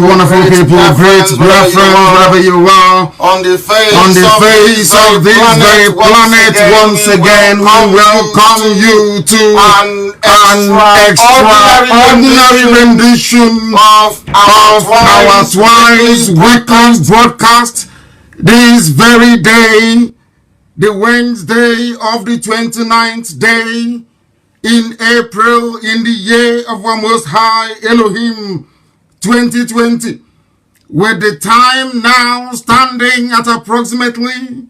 wonderful people, great brethren, wherever you are, on the face of this very planet, once again, we welcome you to an extraordinary rendition of our twice weekly broadcast this very day, the Wednesday of the 29th day in April in the year of our Most High Elohim 2020, with the time now standing at approximately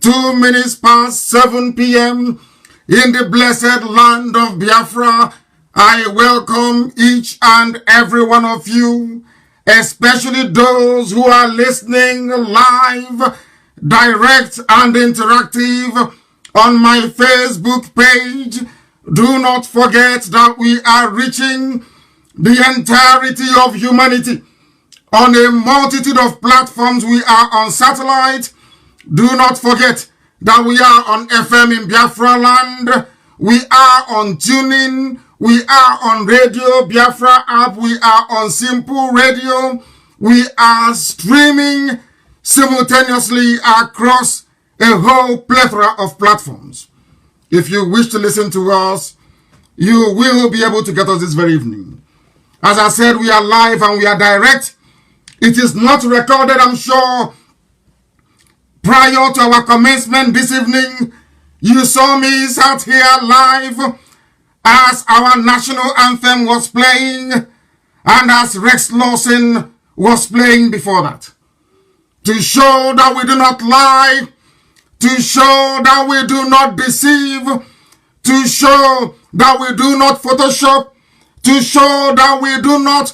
2 minutes past 7 p.m. in the blessed land of Biafra. I welcome each and every one of you, especially those who are listening live, direct and interactive on my Facebook page. Do not forget that we are reaching the entirety of humanity on a multitude of platforms. We are on satellite. Do not forget that we are on FM in Biafra land. We are on TuneIn. We are on Radio Biafra app. We are on Simple Radio. We are streaming simultaneously across a whole plethora of platforms. If you wish to listen to us, you will be able to get us this very evening. As I said, we are live and we are direct. It is not recorded, I'm sure. Prior to our commencement this evening, you saw me sat here live as our national anthem was playing and as Rex Lawson was playing before that. To show that we do not lie, to show that we do not deceive, to show that we do not Photoshop, to show that we do not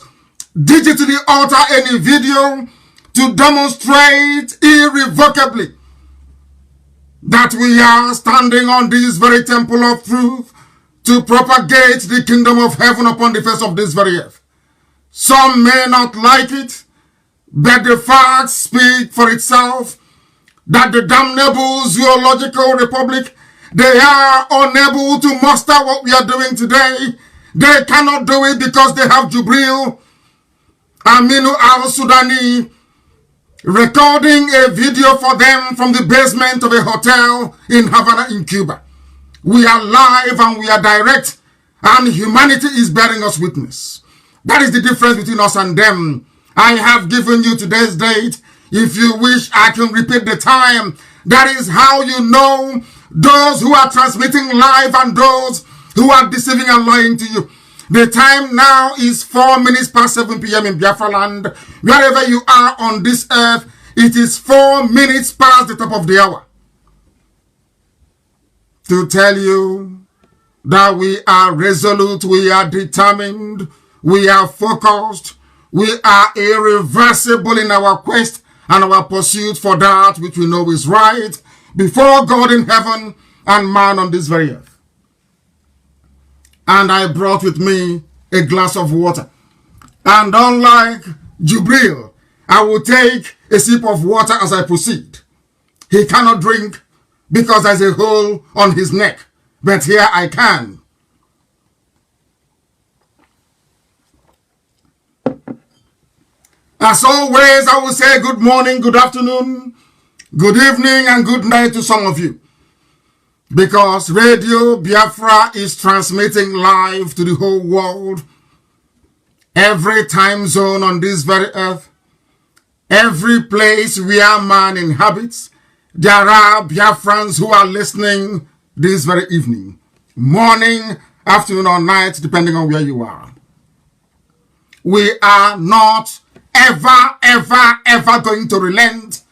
digitally alter any video, to demonstrate irrevocably that we are standing on this very temple of truth to propagate the kingdom of heaven upon the face of this very earth. Some may not like it, but the facts speak for itself that the damnable zoological republic, they are unable to muster what we are doing today. They cannot do it because they have Jubril Aminu al-Sudani recording a video for them from the basement of a hotel in Havana in Cuba. We are live and we are direct, and humanity is bearing us witness. That is the difference between us and them. I have given you today's date. If you wish, I can repeat the time. That is how you know those who are transmitting live and those who are deceiving and lying to you. The time now is 4 minutes past 7 p.m. in Biafra land. Wherever you are on this earth, it is 4 minutes past the top of the hour. To tell you that we are resolute, we are determined, we are focused, we are irreversible in our quest and our pursuit for that which we know is right before God in heaven and man on this very earth. And I brought with me a glass of water. And unlike Jubril, I will take a sip of water as I proceed. He cannot drink because there's a hole on his neck, but here I can. As always, I will say good morning, good afternoon, good evening, and good night to some of you. Because Radio Biafra is transmitting live to the whole world, every time zone on this very earth, every place where man inhabits, there are Biafrans who are listening this very evening, morning, afternoon, or night, depending on where you are. We are not ever going to relent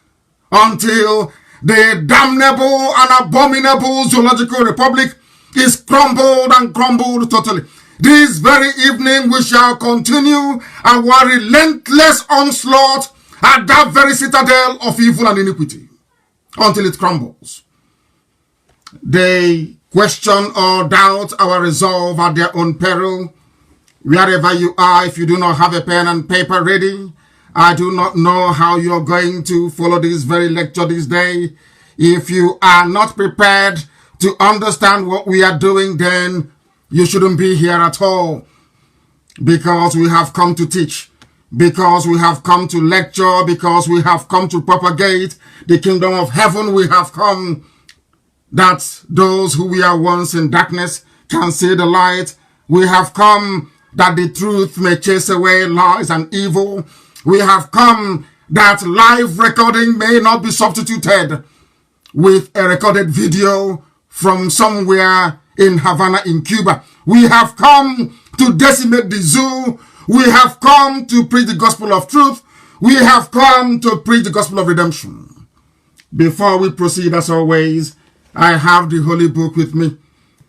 until the damnable and abominable zoological republic is crumbled and crumbled totally. This very evening we shall continue our relentless onslaught at that very citadel of evil and iniquity until it crumbles. They question or doubt our resolve at their own peril. Wherever you are, if you do not have a pen and paper ready, I do not know how you're going to follow this very lecture this day. If you are not prepared to understand what we are doing, then you shouldn't be here at all. Because we have come to teach, because we have come to lecture, because we have come to propagate the kingdom of heaven. We have come that those who we are once in darkness can see the light. We have come that the truth may chase away lies and evil. We have come that live recording may not be substituted with a recorded video from somewhere in Havana in Cuba. We have come to decimate the zoo. We have come to preach the gospel of truth. We have come to preach the gospel of redemption. Before we proceed, as always, I have the Holy Book with me.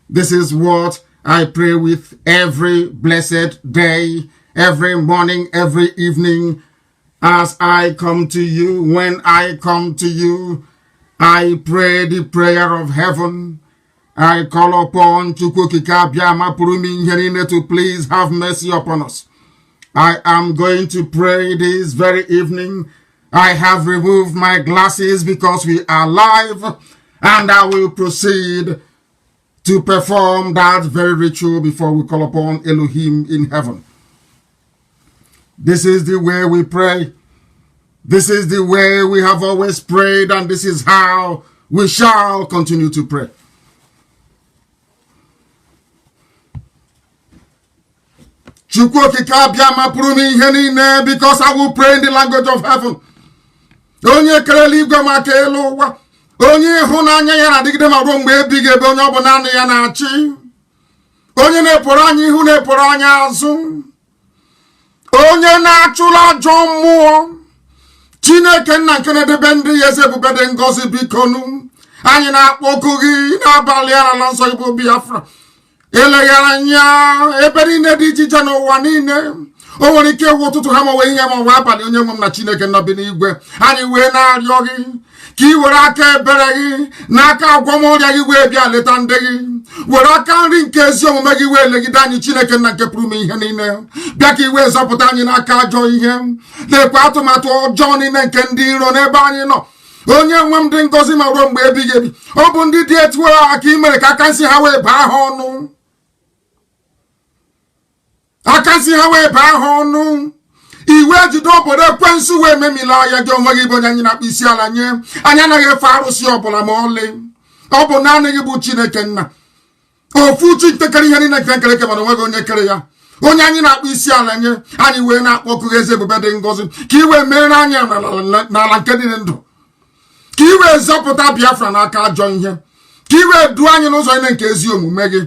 This is what I pray with every blessed day, every morning, every evening. As I come to you, when I come to you, I pray the prayer of heaven. I call upon Chukwukika Biama Purumi Nyenine to please have mercy upon us. I am going to pray this very evening. I have removed my glasses because we are live, and I will proceed to perform that very ritual before we call upon Elohim in heaven. This is the way we pray. This is the way we have always prayed, and this is how we shall continue to pray. Because I will pray in the language of heaven. Onye kerele igwe maka elu ụwa. Onye ịhụnanya ya na-adịgide ma ruo mgbe ebighị ebe onye ọbụla naanị ya na-achị. Onye na-epụrụ anyị ihu na-epụrụ anyị azụ. Onye na-achụla ajọ mmụọ. Chineke nna nke na-edebe ndị ya eze ebube dị ngọzi bikonu. Anyị na-akpọku gị n'abalị ala nsọ Igbo Biafra. Eleghara anya ebe niile dị iche iche n'ụwa niile. O nwere ike ịwụ ụtụtụ ha ma wee ihe ma ọwa abalị onye nwe m na Chineke nọ bi n'igwe. Anyị wee na-arịọ gị ka ị were aka ebere gị n'aka agwọmọrịa gị wee bịa leta ndị gị. Were aka nri nke ezi omume gị wee legide anyị Chineke nna nke pụrụ ime ihe niile. Bịa ka ị wee zọpụta anyị n'aka ajọ ihe. Na-ekwe atụmatụ ọjọọ niile nke ndị iro n'ebe anyị nọ. Onye nwe m dị ngọzi ma ruo mgbe ebighị ebi. Ọ bụ ndị dị etu a ka ị mere ka aka nsị ha wee baa ha ọnụ. Aka nsị ha wee baa ha ọnụ. Iwe jide obodo ekwensu wee memila ya gị onwe gị bụ onye anyị na-akpụ isi ala nye. Anyị anaghị efe arụsị ọbụla ma ọlị. Ọ bụ naanị gị bụ Chineke nna. Ofu chi ntekere ihe niile nke nkere mana onwe gị onye kere ya. Onye anyị na-akpụ isi ala nye. Anyị wee na-akpọku gị eze ebube dị ngọzi ka i wee mere anyị n'ala nke dị ndụ. Ka i wee zọpụta Biafra n'aka ajọ ihe. Ka i wee duo anyị n'ụzọ niile nke ezi omume gị.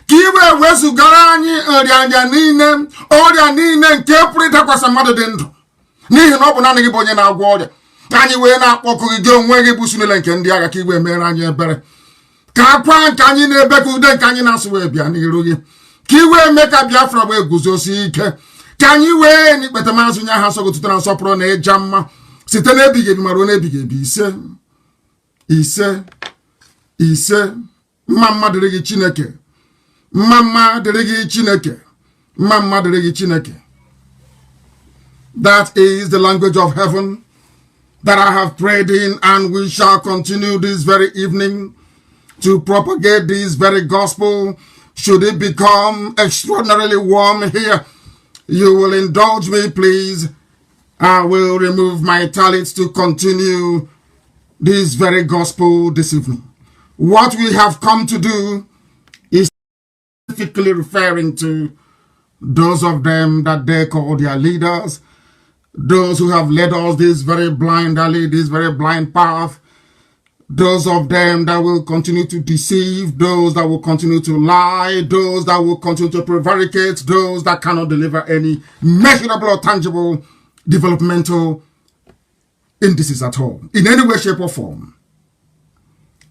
Ka i wee wezugara anyị nrịanrịa niile, ọrịa niile nke pụrụ ịdakwasị mmadụ dị ndụ. N'ihi na ọ bụ naanị gị bụ onye na-agwọ ọrịa. Anyị wee na-akpọku gị onwe gị bụ sunile nke ndị agha ka i wee mere anyị ebere. Ka akwa nke anyị na-ebe ka ude nke anyị na-asụ wee bịa n'iru gị. Ka i wee mee ka Biafra wee guzosie ike. Ka anyị wee n'ikpete maazị nye aha nsọ gị na nsọpụrụ na ịja mma. Site n'ebighị ebi ma ruo n'ebighị ebi. Ise. Mma dịrị gị Chineke. Mma dịrị gị Chineke. Mma dịrị gị Chineke. That is the language of heaven that I have prayed in, and we shall continue this very evening to propagate this very gospel. Should it become extraordinarily warm here, you will indulge me, please. I will remove my talents to continue this very gospel this evening. What we have come to do is specifically referring to those of them that they call their leaders, those who have led us this very blind alley, this very blind path, those of them that will continue to deceive, those that will continue to lie, those that will continue to prevaricate, those that cannot deliver any measurable or tangible developmental indices at all, in any way, shape, or form.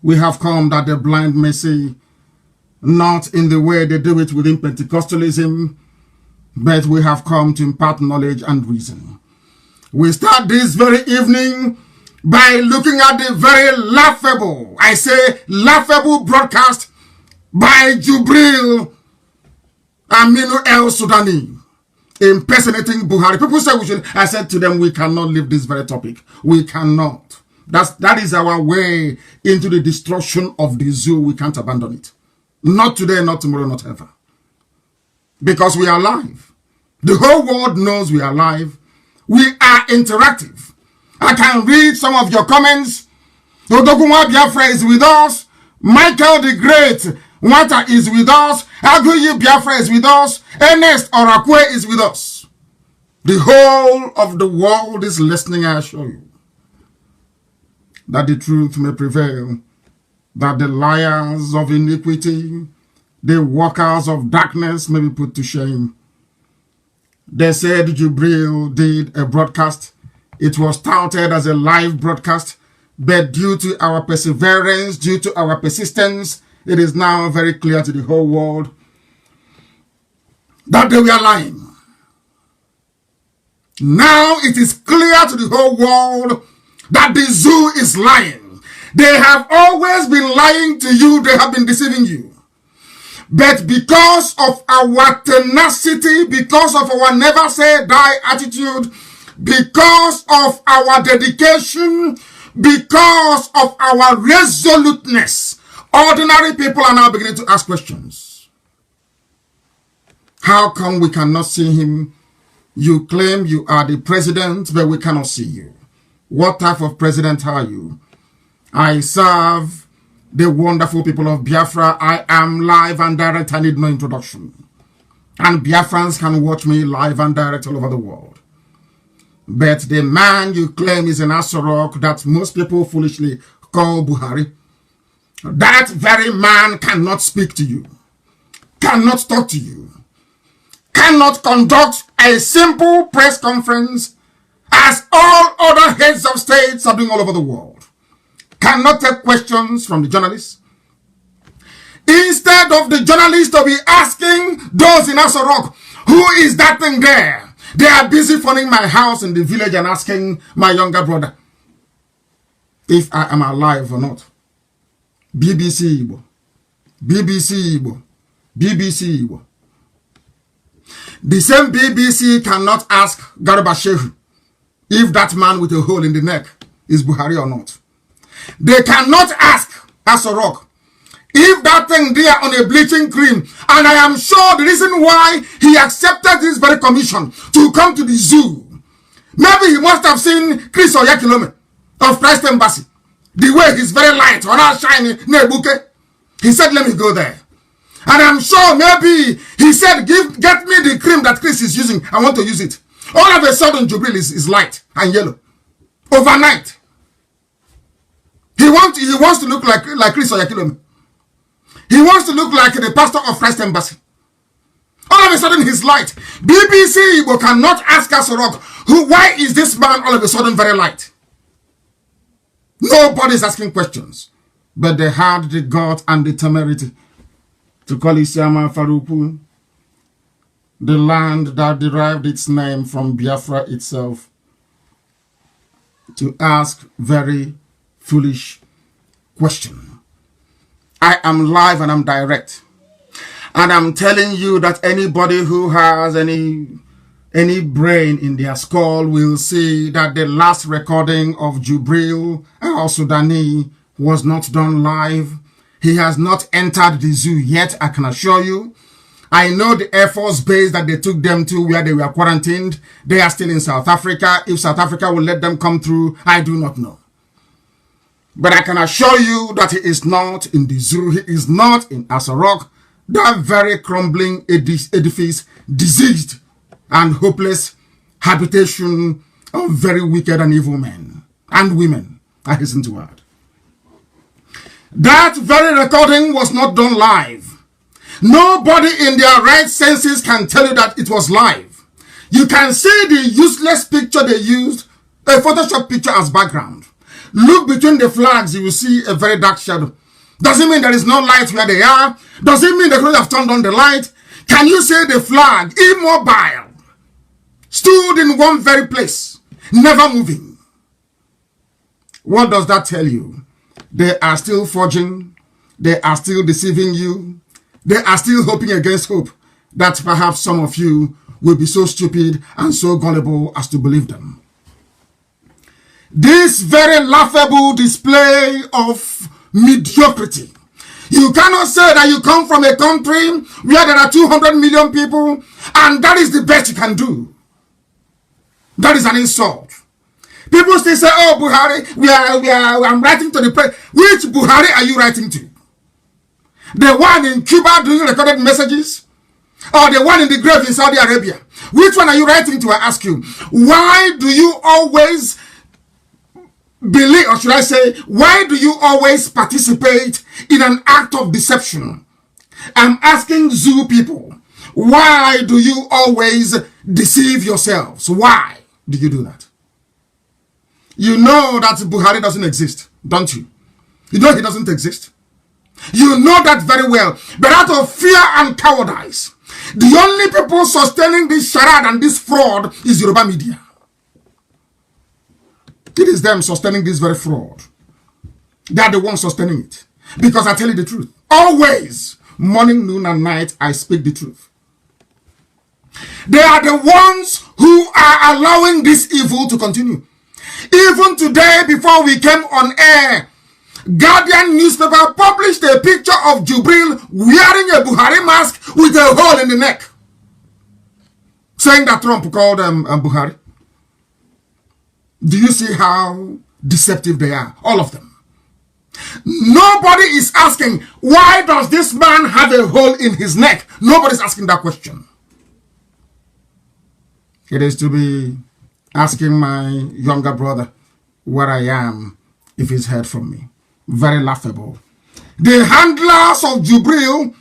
We have come that the blind may see, not in the way they do it within Pentecostalism, but we have come to impart knowledge and reason. We start this very evening by looking at the very laughable, I say laughable broadcast by Jubril Aminu El Sudani impersonating Buhari. People say we should. I said to them, we cannot leave this very topic. We cannot. That is our way into the destruction of the zoo. We can't abandon it. Not today, not tomorrow, not ever. Because we are alive. The whole world knows we are alive. We are interactive. I can read some of your comments. Odogunwa Biafra is with us. Michael the Great Nwata is with us. Aguyi Biafra is with us. Ernest Orakwe is with us. The whole of the world is listening, I assure you. That the truth may prevail. That the liars of iniquity, the workers of darkness may be put to shame. They said Jubril did a broadcast. It was touted as a live broadcast, but due to our perseverance, due to our persistence, it is now very clear to the whole world that they were lying. Now it is clear to the whole world that the zoo is lying. They have always been lying to you. They have been deceiving you. But because of our tenacity, because of our never say die attitude, because of our dedication, because of our resoluteness, ordinary people are now beginning to ask questions. How come we cannot see him? You claim you are the president, but we cannot see you. What type of president are you? I serve the wonderful people of Biafra. I am live and direct. I need no introduction. And Biafrans can watch me live and direct all over the world. But the man you claim is an Asorok that most people foolishly call Buhari, that very man cannot speak to you, cannot talk to you, cannot conduct a simple press conference as all other heads of states are doing all over the world, cannot take questions from the journalists. Instead of the journalists to be asking those in Asorok, who is that thing there? They are busy phoning my house in the village and asking my younger brother if I am alive or not. BBC Igbo, BBC Igbo, BBC Igbo. The same BBC cannot ask Garba Shehu if that man with a hole in the neck is Buhari or not. They cannot ask Asorok if that thing there on a bleaching cream, and I am sure the reason why he accepted this very commission to come to the zoo, maybe he must have seen Chris Oyakilome of Christ Embassy, the way he's very light, or not shiny, Nebuke. He said, let me go there. And I'm sure maybe he said, get me the cream that Chris is using. I want to use it. All of a sudden, Jubril is light and yellow. Overnight. He wants to look like Chris Oyakilome. He wants to look like the pastor of Christ Embassy. All of a sudden, he's light. BBC Igbo cannot ask Asorok, why is this man all of a sudden very light? Nobody's asking questions. But they had the gut and the temerity to call Isiama Farupu, the land that derived its name from Biafra itself, to ask very foolish question. I am live and I'm direct. And I'm telling you that anybody who has any brain in their skull will see that the last recording of Jubril al-Sudani was not done live. He has not entered the zoo yet, I can assure you. I know the Air Force base that they took them to where they were quarantined. They are still in South Africa. If South Africa will let them come through, I do not know. But I can assure you that he is not in the zoo. He is not in Asorok, that very crumbling edifice, diseased and hopeless habitation of very wicked and evil men and women, I hasten to add. That very recording was not done live. Nobody in their right senses can tell you that it was live. You can see the useless picture they used, a Photoshop picture as background. Look between the flags, you will see a very dark shadow. Does it mean there is no light where they are? Does it mean they could have turned on the light? Can you say the flag, immobile, stood in one very place, never moving? What does that tell you? They are still forging. They are still deceiving you. They are still hoping against hope that perhaps some of you will be so stupid and so gullible as to believe them. This very laughable display of mediocrity. You cannot say that you come from a country where there are 200 million people and that is the best you can do. That is an insult. People still say, oh, Buhari, I'm writing to the president. Which Buhari are you writing to? The one in Cuba doing recorded messages? Or the one in the grave in Saudi Arabia? Which one are you writing to, I ask you? Why do you always believe, or should I say, why do you always participate in an act of deception? I'm asking zoo people, why do you always deceive yourselves? Why do you do that? You know that Buhari doesn't exist, don't you? You know he doesn't exist. You know that very well. But out of fear and cowardice, the only people sustaining this charade and this fraud is Yoruba media. It is them sustaining this very fraud. They are the ones sustaining it. Because I tell you the truth. Always, morning, noon, and night, I speak the truth. They are the ones who are allowing this evil to continue. Even today, before we came on air, Guardian newspaper published a picture of Jubril wearing a Buhari mask with a hole in the neck, saying that Trump called Buhari. Do you see how deceptive they are? All of them. Nobody is asking, why does this man have a hole in his neck? Nobody's asking that question. It is to be asking my younger brother where I am if he's heard from me. Very laughable. The handlers of Jubril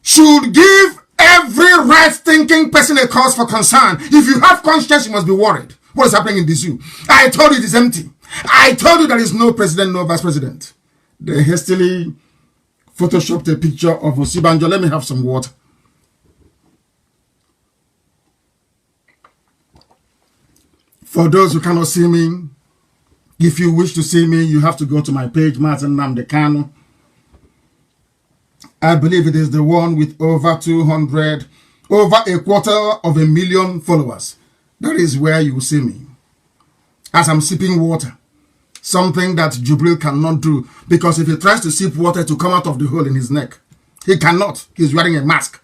should give every right-thinking person a cause for concern. If you have conscience, you must be worried. What is happening in the zoo? I told you it is empty. I told you there is no president, no vice president. They hastily photoshopped a picture of Osibanjo. Let me have some water. For those who cannot see me, if you wish to see me, you have to go to my page, Nnamdi Kanu. I believe it is the one with over 250,000 followers. That is where you will see me. As I'm sipping water. Something that Jubril cannot do. Because if he tries to sip water to come out of the hole in his neck, he cannot. He's wearing a mask.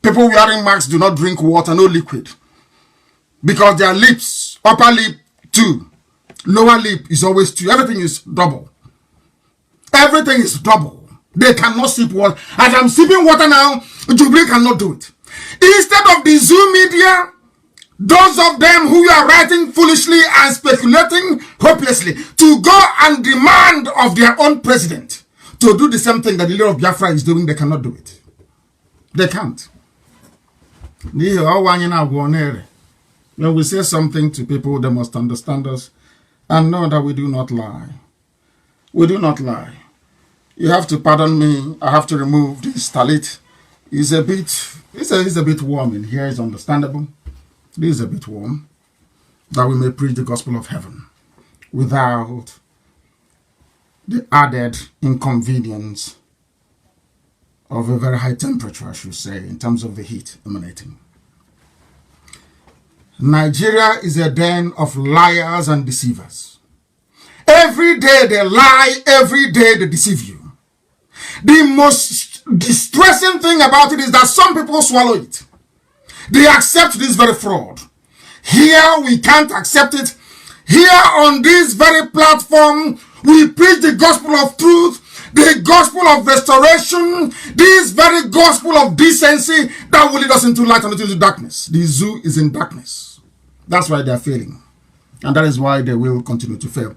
People wearing masks do not drink water, no liquid. Because their lips, upper lip 2, lower lip is always 2. Everything is double. Everything is double. They cannot sip water. As I'm sipping water now, Jubril cannot do it. Instead of the Zoo media, those of them who are writing foolishly and speculating hopelessly to go and demand of their own president to do the same thing that the leader of Biafra is doing, they cannot do it. They can't. When we say something to people, they must understand us and know that we do not lie. We do not lie. You have to pardon me. I have to remove this talit. It's a bit warm in here. It's understandable. It is a bit warm, that we may preach the gospel of heaven without the added inconvenience of a very high temperature, I should say, in terms of the heat emanating. Nigeria is a den of liars and deceivers. Every day they lie, every day they deceive you. The most distressing thing about it is that some people swallow it. They accept this very fraud. Here we can't accept it. Here on this very platform, we preach the gospel of truth, the gospel of restoration, this very gospel of decency that will lead us into light and not into darkness. The zoo is in darkness. That's why they are failing. And that is why they will continue to fail.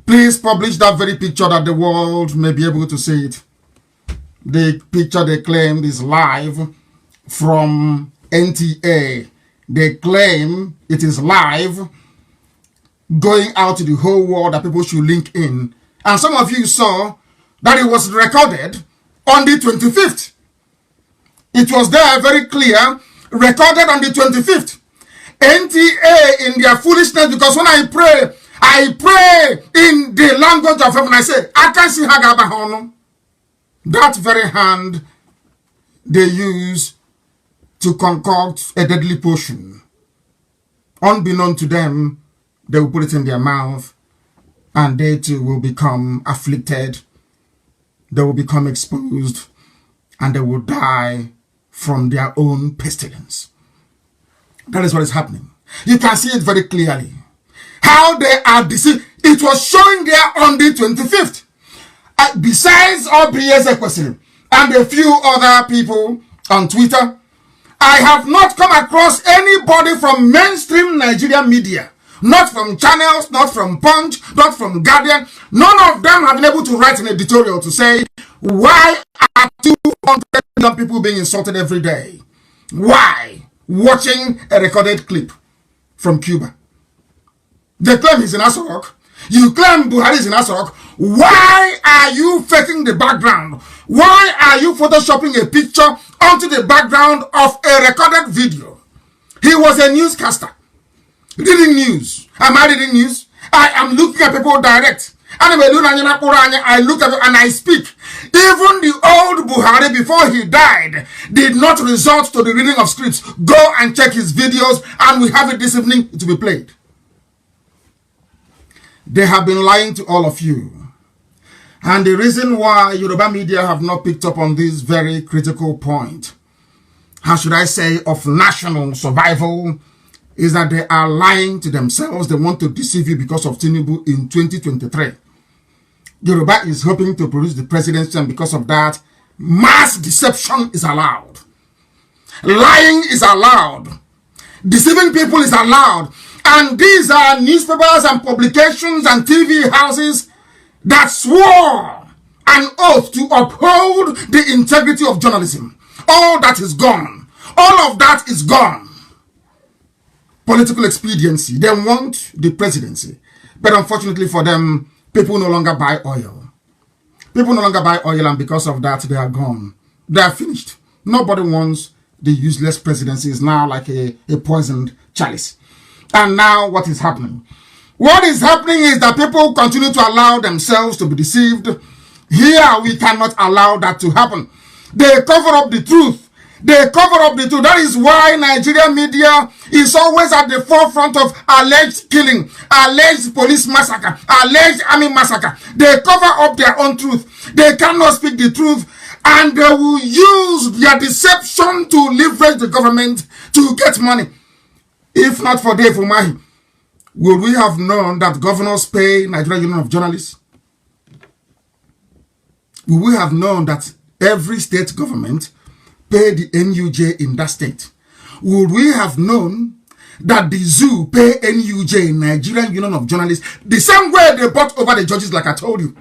Please publish that very picture that the world may be able to see it. The picture they claimed is live from NTA. They claim it is live, going out to the whole world, that people should link in. And some of you saw that it was recorded on the 25th. It was there very clear, recorded on the 25th. NTA in their foolishness, because when I pray in the language of heaven. I say, I can see Hagabahono. That very hand they use to concoct a deadly potion. Unbeknown to them, they will put it in their mouth, and they too will become afflicted. They will become exposed, and they will die from their own pestilence. That is what is happening. You can see it very clearly. How they are deceived. It was showing there on the 25th. Besides Obieze Kwesiri and a few other people on Twitter, I have not come across anybody from mainstream Nigerian media, not from channels, not from Punch, not from Guardian. None of them have been able to write an editorial to say, why are 200 million people being insulted every day? Why? Watching a recorded clip from Cuba. They claim he's in Asorok. You claim Buhari is in Asorok. Why are you faking the background? Why are you photoshopping a picture onto the background of a recorded video? He was a newscaster. Reading news. Am I reading news? I am looking at people direct. I look at it and I speak. Even the old Buhari, before he died, did not resort to the reading of scripts. Go and check his videos, and we have it this evening to be played. They have been lying to all of you. And the reason why Yoruba media have not picked up on this very critical point, how should I say, of national survival, is that they are lying to themselves. They want to deceive you because of Tinubu in 2023. Yoruba is hoping to produce the presidency, and because of that, mass deception is allowed. Lying is allowed. Deceiving people is allowed. And these are newspapers and publications and TV houses that swore an oath to uphold the integrity of journalism. All that is gone. All of that is gone. Political expediency. They want the presidency. But unfortunately for them, people no longer buy oil. People no longer buy oil, and because of that, they are gone. They are finished. Nobody wants the useless presidency. Is now like a poisoned chalice. And now what is happening? What is happening is that people continue to allow themselves to be deceived. Here, we cannot allow that to happen. They cover up the truth. They cover up the truth. That is why Nigerian media is always at the forefront of alleged killing, alleged police massacre, alleged army massacre. They cover up their own truth. They cannot speak the truth, and they will use their deception to leverage the government to get money. If not for Dave Umahi, would we have known that governors pay Nigerian Union of Journalists? Would we have known that every state government pay the NUJ in that state? Would we have known that the zoo pay NUJ, Nigerian Union of Journalists, the same way they bought over the judges, like I told you?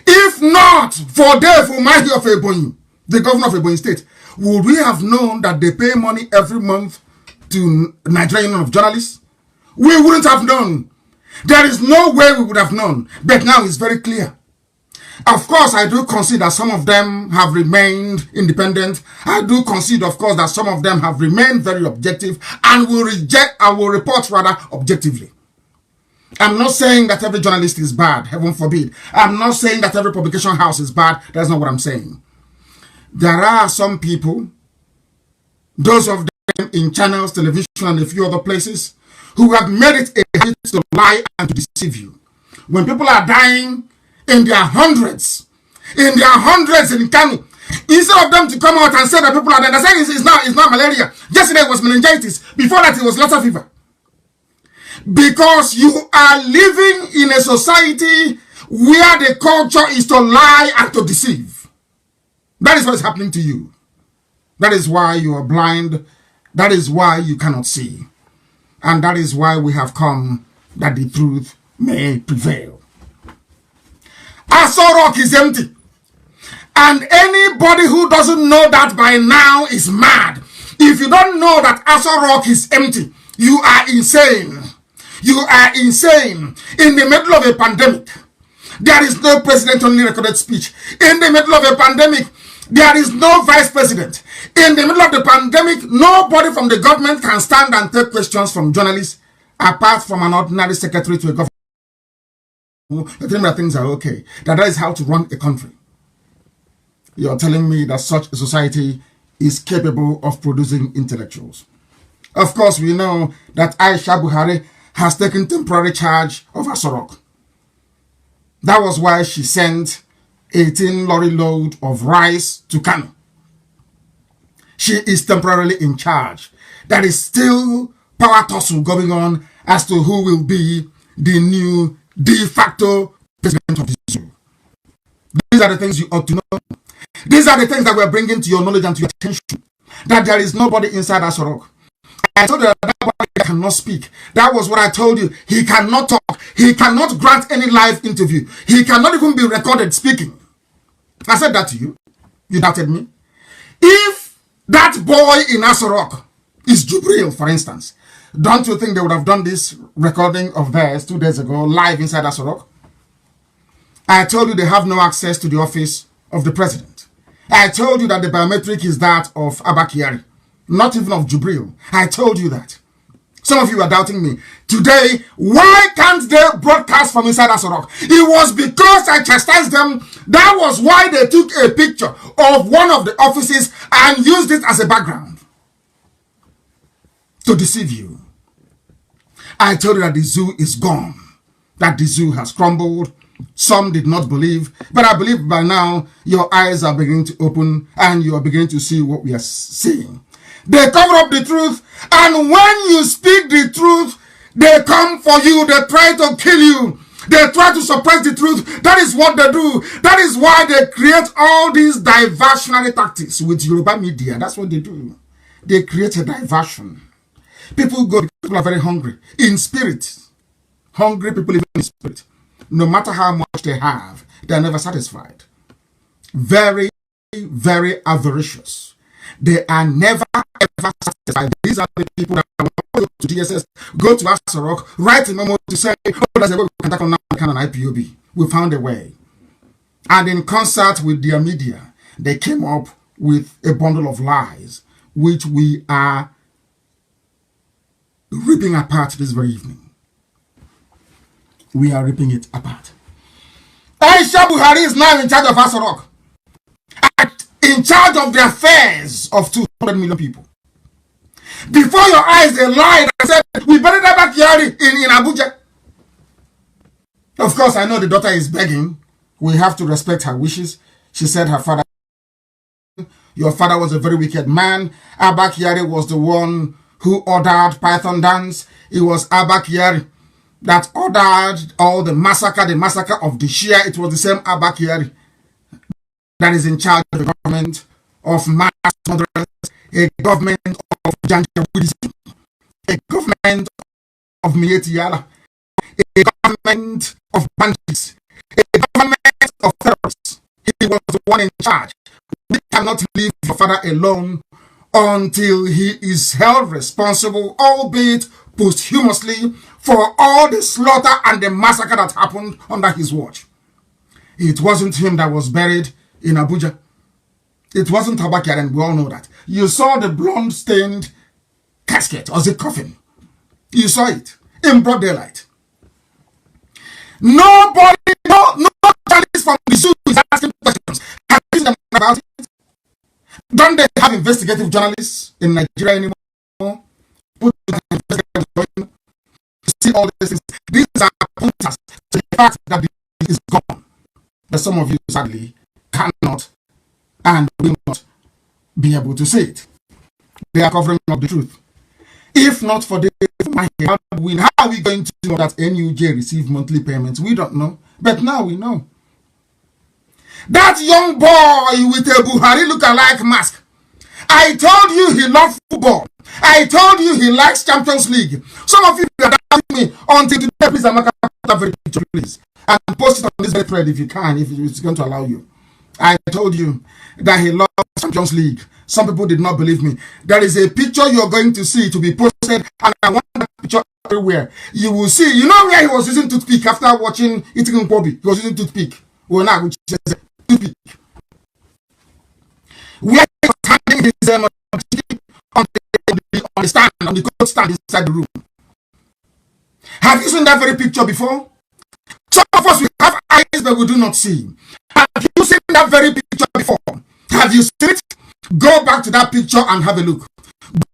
If not for Dave Umahi of Ebonyi, the governor of Ebonyi State, would we have known that they pay money every month to Nigerian Union of Journalists? We wouldn't have known. There is no way we would have known. But now it's very clear. Of course, I do concede that some of them have remained independent. I do concede, of course, that some of them have remained very objective and will report rather objectively. I'm not saying that every journalist is bad, heaven forbid. I'm not saying that every publication house is bad. That's not what I'm saying. There are some people, those of them in channels, television, and a few other places, who have made it a habit to lie and to deceive you. When people are dying in their hundreds in Kanu, instead of them to come out and say that people are dying, they're saying it's not malaria. Yesterday it was meningitis. Before that it was Lassa fever. Because you are living in a society where the culture is to lie and to deceive. That is what is happening to you. That is why you are blind. That is why you cannot see. And that is why we have come, that the truth may prevail. Aso Rock is empty. And anybody who doesn't know that by now is mad. If you don't know that Aso Rock is empty, you are insane. You are insane. In the middle of a pandemic, there is no president only recorded speech. In the middle of a pandemic, there is no vice president. In the middle of the pandemic, nobody from the government can stand and take questions from journalists apart from an ordinary secretary to a government. You think that things are okay. That is how to run a country. You're telling me that such a society is capable of producing intellectuals. Of course, we know that Aisha Buhari has taken temporary charge of Aso Rock. That was why she sent 18 lorry load of rice to Kanu. She is temporarily in charge. There is still power tussle going on as to who will be the new de facto president of the zoo. These are the things you ought to know. These are the things that we're bringing to your knowledge and to your attention. That there is nobody inside Aso Rock. I told you that nobody cannot speak. That was what I told you. He cannot talk. He cannot grant any live interview. He cannot even be recorded speaking. I said that to you. You doubted me. If that boy in Aso Rock is Jubril, for instance, don't you think they would have done this recording of theirs 2 days ago live inside Aso Rock? I told you they have no access to the office of the president. I told you that the biometric is that of Abba Kyari, not even of Jubril. I told you that. Some of you are doubting me. Today, why can't they broadcast from inside Aso Rock? It was because I chastised them. That was why they took a picture of one of the offices and used it as a background to deceive you. I told you that the zoo is gone, that the zoo has crumbled. Some did not believe, but I believe by now your eyes are beginning to open and you are beginning to see what we are seeing. They cover up the truth, and when you speak the truth, they come for you. They try to kill you. They try to suppress the truth. That is what they do. That is why they create all these diversionary tactics with Yoruba media. That's what they do. They create a diversion. People go because people are very hungry. In spirit. Hungry people live in spirit. No matter how much they have, they are never satisfied. Very, very avaricious. They are never ever satisfied. These are the people that go to DSS, go to Asarok, write a memo to say, oh, there's a way we can tackle Nnamdi and IPOB. We found a way. And in concert with their media, they came up with a bundle of lies, which we are ripping apart this very evening. We are ripping it apart. Aisha Buhari is now in charge of Asarok, in charge of the affairs of 200 million people. Before your eyes, they lied and said, we buried her backyard in Abuja. Of course, I know the daughter is begging. We have to respect her wishes. She said her father, your father was a very wicked man. Abba Kyari was the one who ordered Python dance. It was Abba Kyari that ordered all the massacre of the Shia. It was the same Abba Kyari that is in charge of the government of mass murderers, a government of Janjaweedism, a government of Mietiala, a government of bandits, a government of terrorists. He was the one in charge. We cannot leave your father alone until he is held responsible, albeit posthumously, for all the slaughter and the massacre that happened under his watch. It wasn't him that was buried in Abuja. It wasn't Abba Kyari, and we all know that. You saw the blood-stained casket, or the coffin. You saw it in broad daylight. Nobody, no journalist from the zoo is asking questions. Have you seen them about it? Don't they have investigative journalists in Nigeria anymore? Put investigative, see all these things. These are pointers to the fact that the is gone. But some of you sadly cannot and will not be able to say it. They are covering up the truth. If not for the how are we going to know that NUJ receive monthly payments? We don't know. But now we know. That young boy with a Buhari look-alike mask. I told you he loved football. I told you he likes Champions League. Some of you are doubting me until today. Please, Amaka, that very picture, please. And post it on this very thread if you can, if it's going to allow you. I told you that he loves Champions League. Some people did not believe me. There is a picture you're going to see to be posted, and I want that picture everywhere. You will see. You know where he was using toothpick after watching Eating Nkwobi? He was using toothpick. Well, now, which is toothpick. Where he was handing his on the stand, on the coat stand inside the room. Have you seen that very picture before? Some of us, we have eyes but we do not see. Have you seen that very picture before? Have you seen it? Go back to that picture and have a look.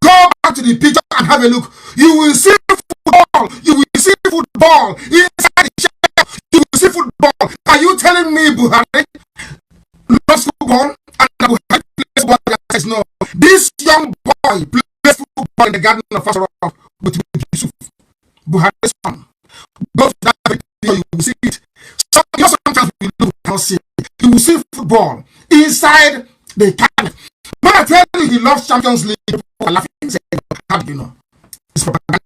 Go back to the picture and have a look. You will see football. You will see football inside the shelf. You will see football. Are you telling me Buhari loves football and Buhari plays football? Says no. This young boy plays football in the garden of Asarok with Yusuf. Buhari's son. Go to that picture. You will see it. So, you know, sometimes we don't see it. You will see football inside the cabinet. When I tell you he loves Champions League, people are laughing and saying, how do you know? It's propaganda.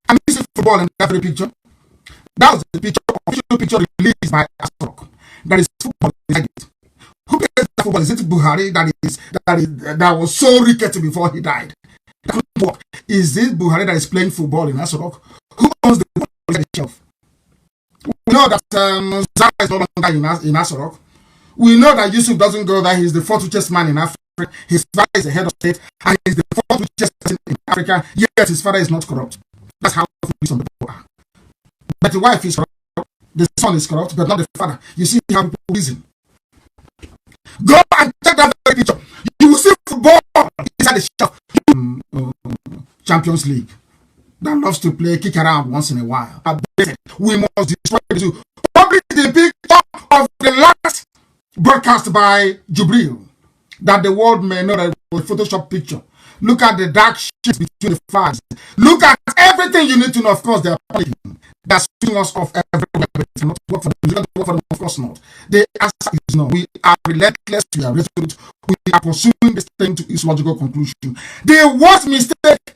I'm using football in that very picture. That was the picture, official picture released by Asarok. There is football inside it. Who plays that football? Is it Buhari that was so rickety before he died? That couldn't work. Is it Buhari that is playing football in Asarok? Who owns the football on the shelf? We know that Zara is no longer in Asarok. We know that Yusuf doesn't go there. He's the fourth richest man in Africa. His father is the head of state, and he's the fourth richest person in Africa. Yet his father is not corrupt. That's how some people are. But the wife is corrupt, the son is corrupt, but not the father. You see how people reason. Go and check that very picture. You will see football inside the shelf. Champions League that loves to play kick around once in a while. We must destroy the two. Publish the picture of the last broadcast by Jubril, that the world may know that it was a Photoshop picture. Look at the dark shit between the flags. Look at everything you need to know. Of course, they are panicking. They are swinging us off everywhere. But it's not work for them. It's not work for them, of course. course not. The answer is no. We are relentless, we are resolute, we are pursuing this thing to its logical conclusion. The worst mistake,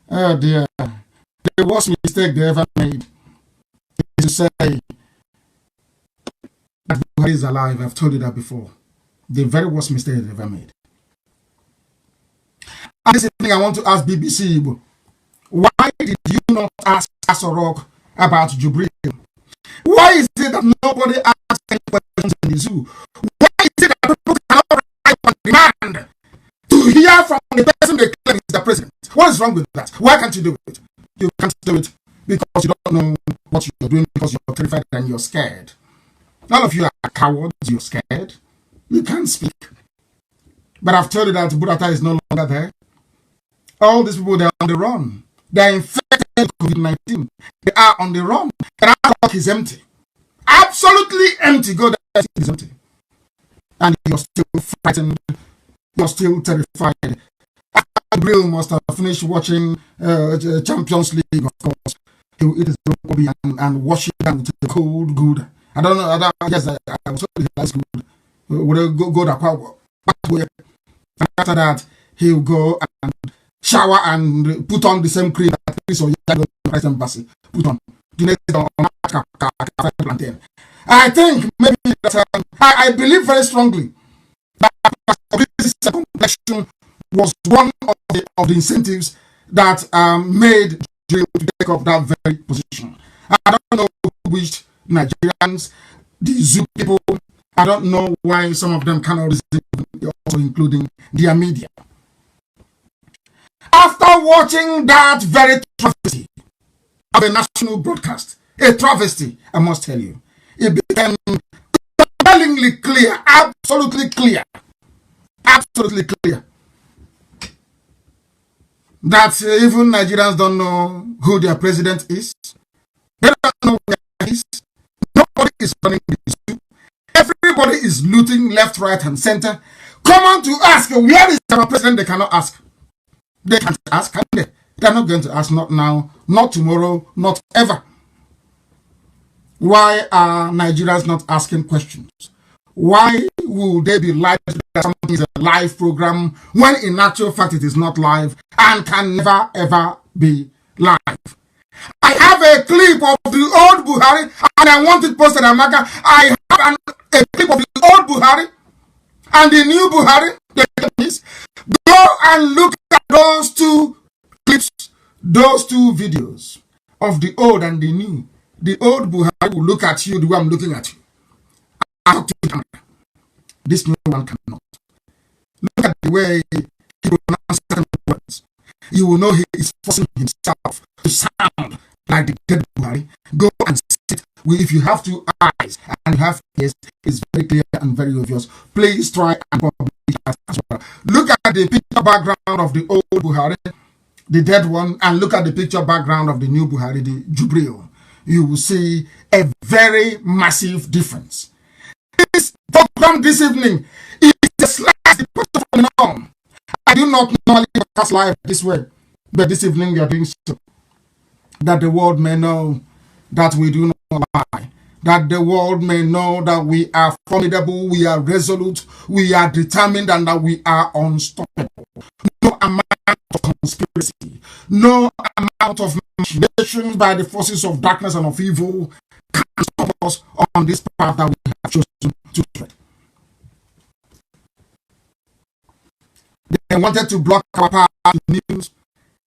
oh dear, the worst mistake they ever made is to say that Buhari is alive. I've told you that before. The very worst mistake they ever made. And this evening I want to ask BBC, why did you not ask Asorok about Jubril? Why is it that nobody asks any questions in the zoo? Why is it that people cannot write on demand to hear from the person they claim is the president? What is wrong with that? Why can't you do it? You can't do it because you don't know what you're doing, because you're terrified and you're scared. All of you are cowards, you're scared. You can't speak. But I've told you that Burata is no longer there. All these people, they're on the run. They're infected with COVID-19. They are on the run. And our clock is empty. Absolutely empty. Go there, it is empty. And you're still frightened. You're still terrified. Gabriel must have finished watching Champions League, of course. He will eat his broccoli and wash it down with the cold good. I don't know. I guess I was told that's good. Would go that way. After that, he'll go and shower and put on the same cream that Chris or Christ Embassy put on. The next day on plantain. I think maybe that I believe very strongly that this complexion was one of the incentives that made Jill to take up that very position. I don't know which Nigerians, the zoo people, I don't know why some of them cannot resist, also including their media. After watching that very travesty of a national broadcast, a travesty, I must tell you, it became compellingly clear, absolutely clear, that even Nigerians don't know who their president is. They don't know where he is. Nobody is running the issue. Everybody is looting left, right, and center. Come on to ask, where is our president? They cannot ask. They can't ask, can they? They're not going to ask, not now, not tomorrow, not ever. Why are Nigerians not asking questions? Why will they be live that something is a live program when in actual fact it is not live and can never ever be live? I have a clip of the old Buhari and I want it posted, Amaka. I have a clip of the old Buhari and the new Buhari. Go and look at those two clips, those two videos of the old and the new. The old Buhari will look at you the way I'm looking at you. This new one cannot. Look at the way he pronounces certain words. You will know he is forcing himself to sound like the dead Buhari. Go and sit. If you have two eyes and you have ears, it's very clear and very obvious. Please try and publish that as well. Look at the picture background of the old Buhari, the dead one, and look at the picture background of the new Buhari, the Jubril. You will see a very massive difference. This program this evening is a slice departure from the norm. I do not normally broadcast live this way, but this evening we are doing so that the world may know that we do not lie, that the world may know that we are formidable, we are resolute, we are determined, and that we are unstoppable. No amount of conspiracy, no amount of machinations by the forces of darkness and of evil can stop us on this path that we have chosen to tread. They wanted to block our path to news.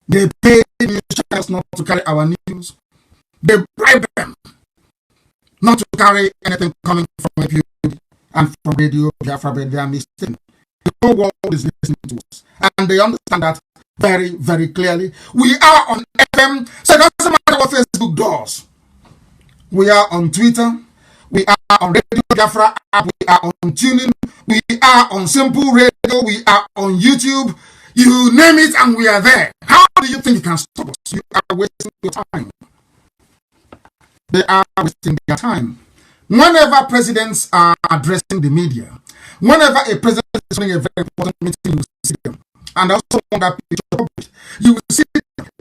They paid news channels not to carry our news. They bribed them not to carry anything coming from APU and from Radio Biafra, but they are mistaken. The whole world is listening to us, and they understand that very, very clearly. We are on FM, so it doesn't matter what Facebook does. We are on Twitter, we are on Radio Biafra app, we are on TuneIn, we are on Simple Radio, we are on YouTube. You name it and we are there. How do you think you can stop us? You are wasting your time. They are wasting their time. Whenever presidents are addressing the media, whenever a president is running a very important meeting, you will see them. And also on that picture published, you will see,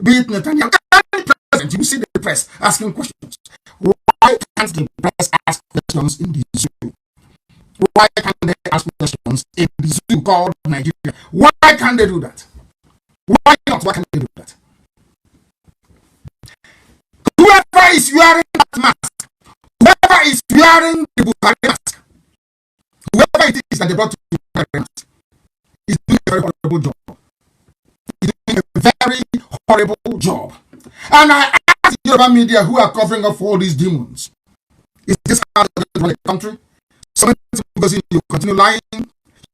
be it Netanyahu, any president, you will see the press asking questions. Why can't the press ask questions in the zoo? Why can't they ask questions in the zoo called Nigeria? Why can't they do that? Why not? Why can't they do that? Whoever is wearing that mask, whoever is wearing the Buhari mask, whoever it is that they brought to the Buhari mask, is doing a very horrible job. He's doing a very horrible job. And I ask the Yoruba media who are covering up for all these demons, is this how they run the country? So because you continue lying,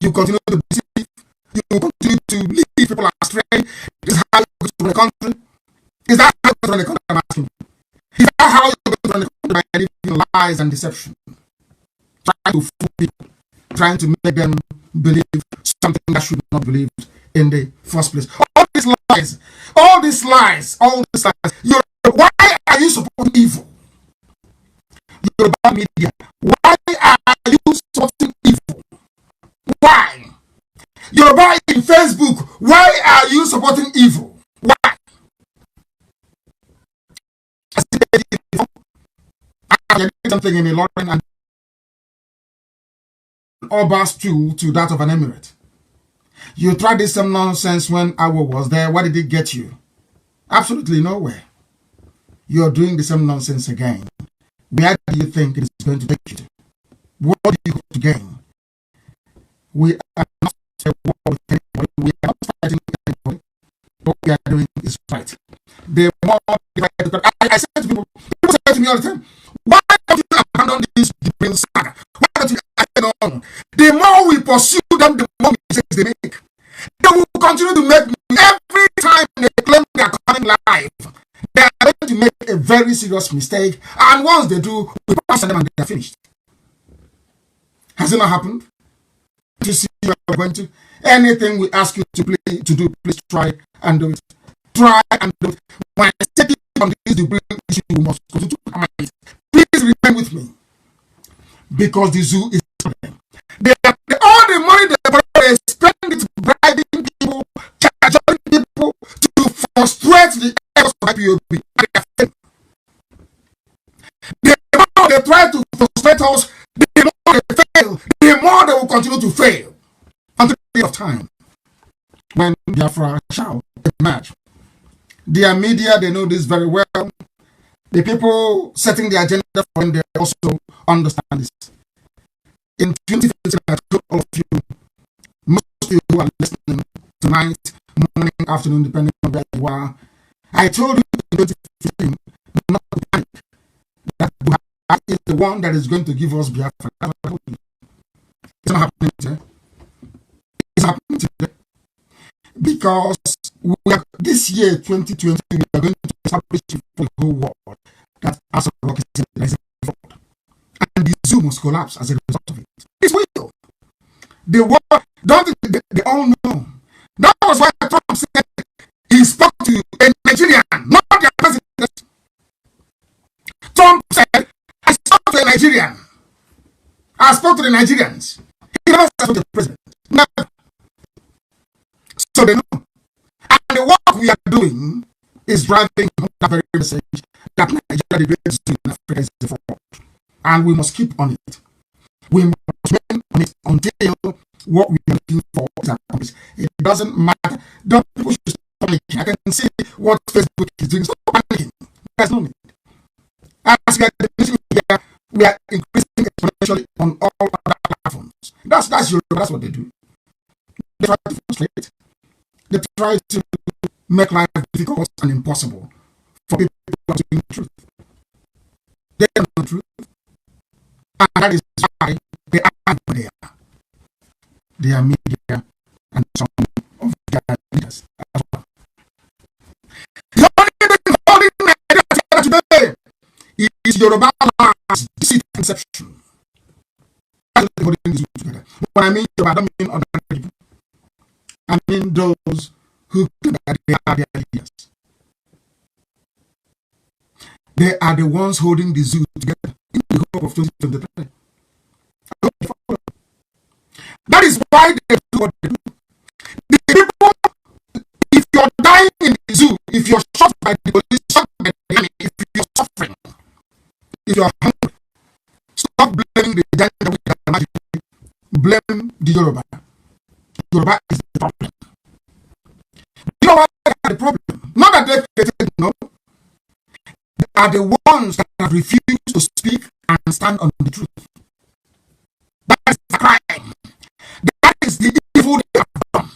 you continue to deceive, you continue to lead people astray. Is how you run the country? Is that how you run the country? I'm asking you. Is that how you're going to run the country by living lies and deception? Trying to fool people, trying to make them believe something that should not be believed in the first place. All these lies, all these lies, all these lies. Why are you supporting evil? Yoruba media, why are you supporting evil? Why? Yoruba in Facebook, why are you supporting evil? Why? I did something in a Lauren and Oba's stew to that of an emirate. You tried this some nonsense when Awo was there. What did it get you? Absolutely nowhere. You're doing the same nonsense again. Where do you think it is going to take you to? What do you hope to gain? We are not with anybody. We are not fighting with anybody. What we are doing is right. The more I say to people say to me all the time, why don't you abandon this dream saga? Why don't you add on? The more we pursue them, the more mistakes they make. They will continue to make every time they claim they are coming live. They are going to make a very serious mistake, and once they do, we pass them and they are finished. Has it not happened? You see, you are going to anything we ask you to do, please try and do it. Try and do it. When I take it on this debate issue, you must continue to come it. Please remain with me, because the zoo is problem. All the money they spend it bribing people, charging people to frustrate the efforts of IPOB. The more they try to frustrate us, the more they fail, the more they will continue to fail until the end of time when Biafra shall emerge. Their media, they know this very well. The people setting the agenda for them, they also understand this. In 2015, I told all of you, most of you who are listening tonight, morning, afternoon, depending on where you are, I told you in 2015 not to panic. That Buhari is the one that is going to give us Biafra. It's not happening today. It's happening today. Because this year, 2020, we are going to establish for the whole world that as a rock is involved. And the zoo must collapse as a result of it. It's real. The world, don't they all know. That was why Trump said he spoke to a Nigerian, not their president. Trump said, I spoke to a Nigerian. I spoke to the Nigerians. He never spoke to the president. Never. So they know. And the work we are doing is driving that very message that Nigeria, the greatest in Africa, is the fraud. And we must keep on it. We must remain on it until what we are looking for is accomplished. It doesn't matter. Don't people should stop panicking. I can see what Facebook is doing. Stop panicking. There's no need. As we are increasing here, we are increasing exponentially on all other platforms. That's what they do. They try to frustrate. They try to make life difficult and impossible for people who are doing the truth. They know the truth. And that is why they are there. They are media and some of their leaders as well. The only thing holding Nigeria today is Yoruba lies, deceit, and deception. That's what holding these two together. When I mean Yoruba, I don't mean other people. I mean those who claim that they are their leaders. They are the ones holding the zoo together in the hope of 2023. That is why they do what they do. The people, if you're dying in the zoo, if you're shot by the police, shot by the enemy, if you're suffering, if if you're hungry, stop blaming the gender with the magic. Blame the Yoruba. Yoruba is the problem. You know what the problem? Not that they created, no. They are the ones that have refused to speak and stand on the truth. That is the crime. That is the evil they have done.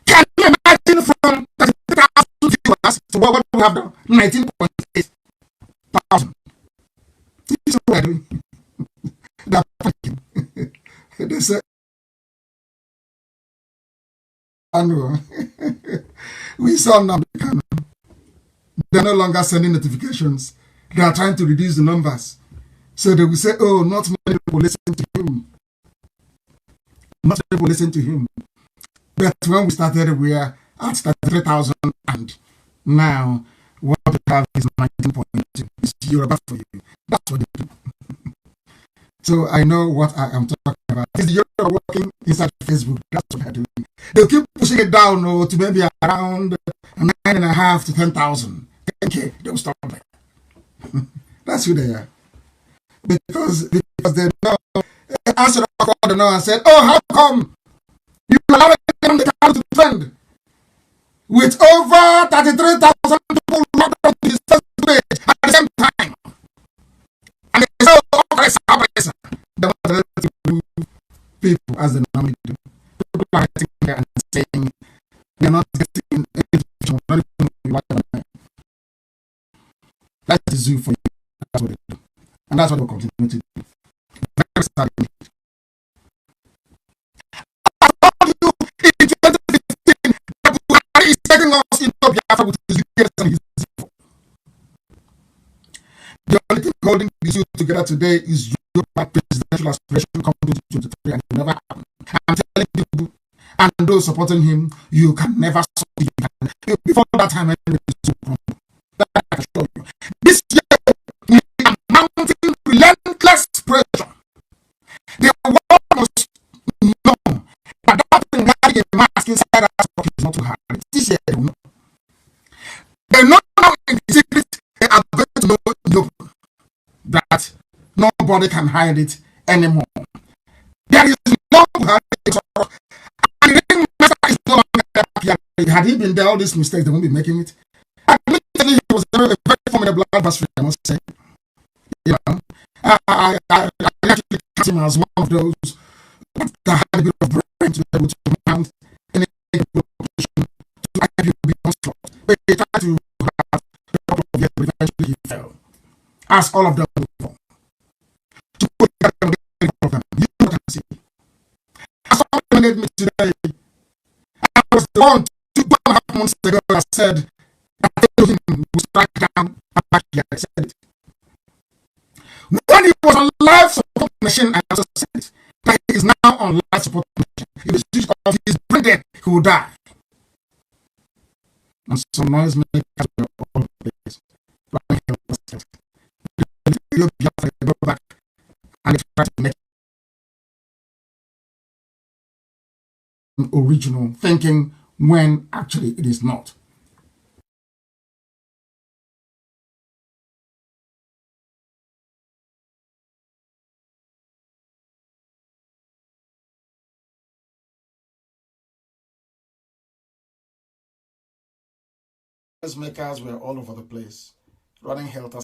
Can you imagine from 33,000 viewers to what we have done? 19.8 thousand. This is what they're doing. They're panicking. They say, Kanu. We saw Nnamdi Kanu. They're no longer sending notifications. They are trying to reduce the numbers. So they will say, oh, not many people listen to him. Not many people listen to him. But when we started, we are at 33,000, and now what we have is 19.2. It's Yoruba for you. That's what they do. So I know what I am talking about. It's the Yoruba working inside Facebook. That's what they're doing. They'll keep pushing it down to maybe around 9.5 to 10,000. 10K, they'll stop there. That's who they are. Because they know, answered the call and said, oh, how come you allow them to come to trend with over 33,000 people locked on to this first page at the same time? And they say, oh, oppressor. They want to remove people as they normally do. People are sitting there and saying, we are not getting education, not even what they're. That's the zoo for you. That's what they do. And that's what we'll continue to do. Very sad. I told you in 2015 that Buhari is taking us into Biafra with his years and his evil. The only thing holding the zoo together today is your presidential aspiration coming to 2023, and it never happened. I'm telling you, and those supporting him, you can never succeed. Before that time, anyway, that I can show you. This year, we are mounting relentless pressure. The world must know that adopting wearing a mask inside us is not too hard. This year, they know. They know now in the secret, they are going to know that nobody can hide it anymore. There is no hiding. And the ringmaster is no longer here. Had he been there, all these mistakes, they won't be making it. Admittedly, he was a very formidable adversary, I must say. You know, I actually count him as one of those that had a bit of brain to be able to mount any position to actually be onslaught. But he tried to have a couple of years, but eventually he fell. As all of them will fall. To put together the problem, you know what I'm saying. As someone made me today, I was the one 2.5 months ago that said, I told him to strike down and back here. I said it. When he was on life support machine, I also said it. That he is now on life support machine. If it's due to his brain dead, he will die. And some noise makers were all over the place. They go back and they try to make original thinking when actually it is not. Makers were all over the place, running helter.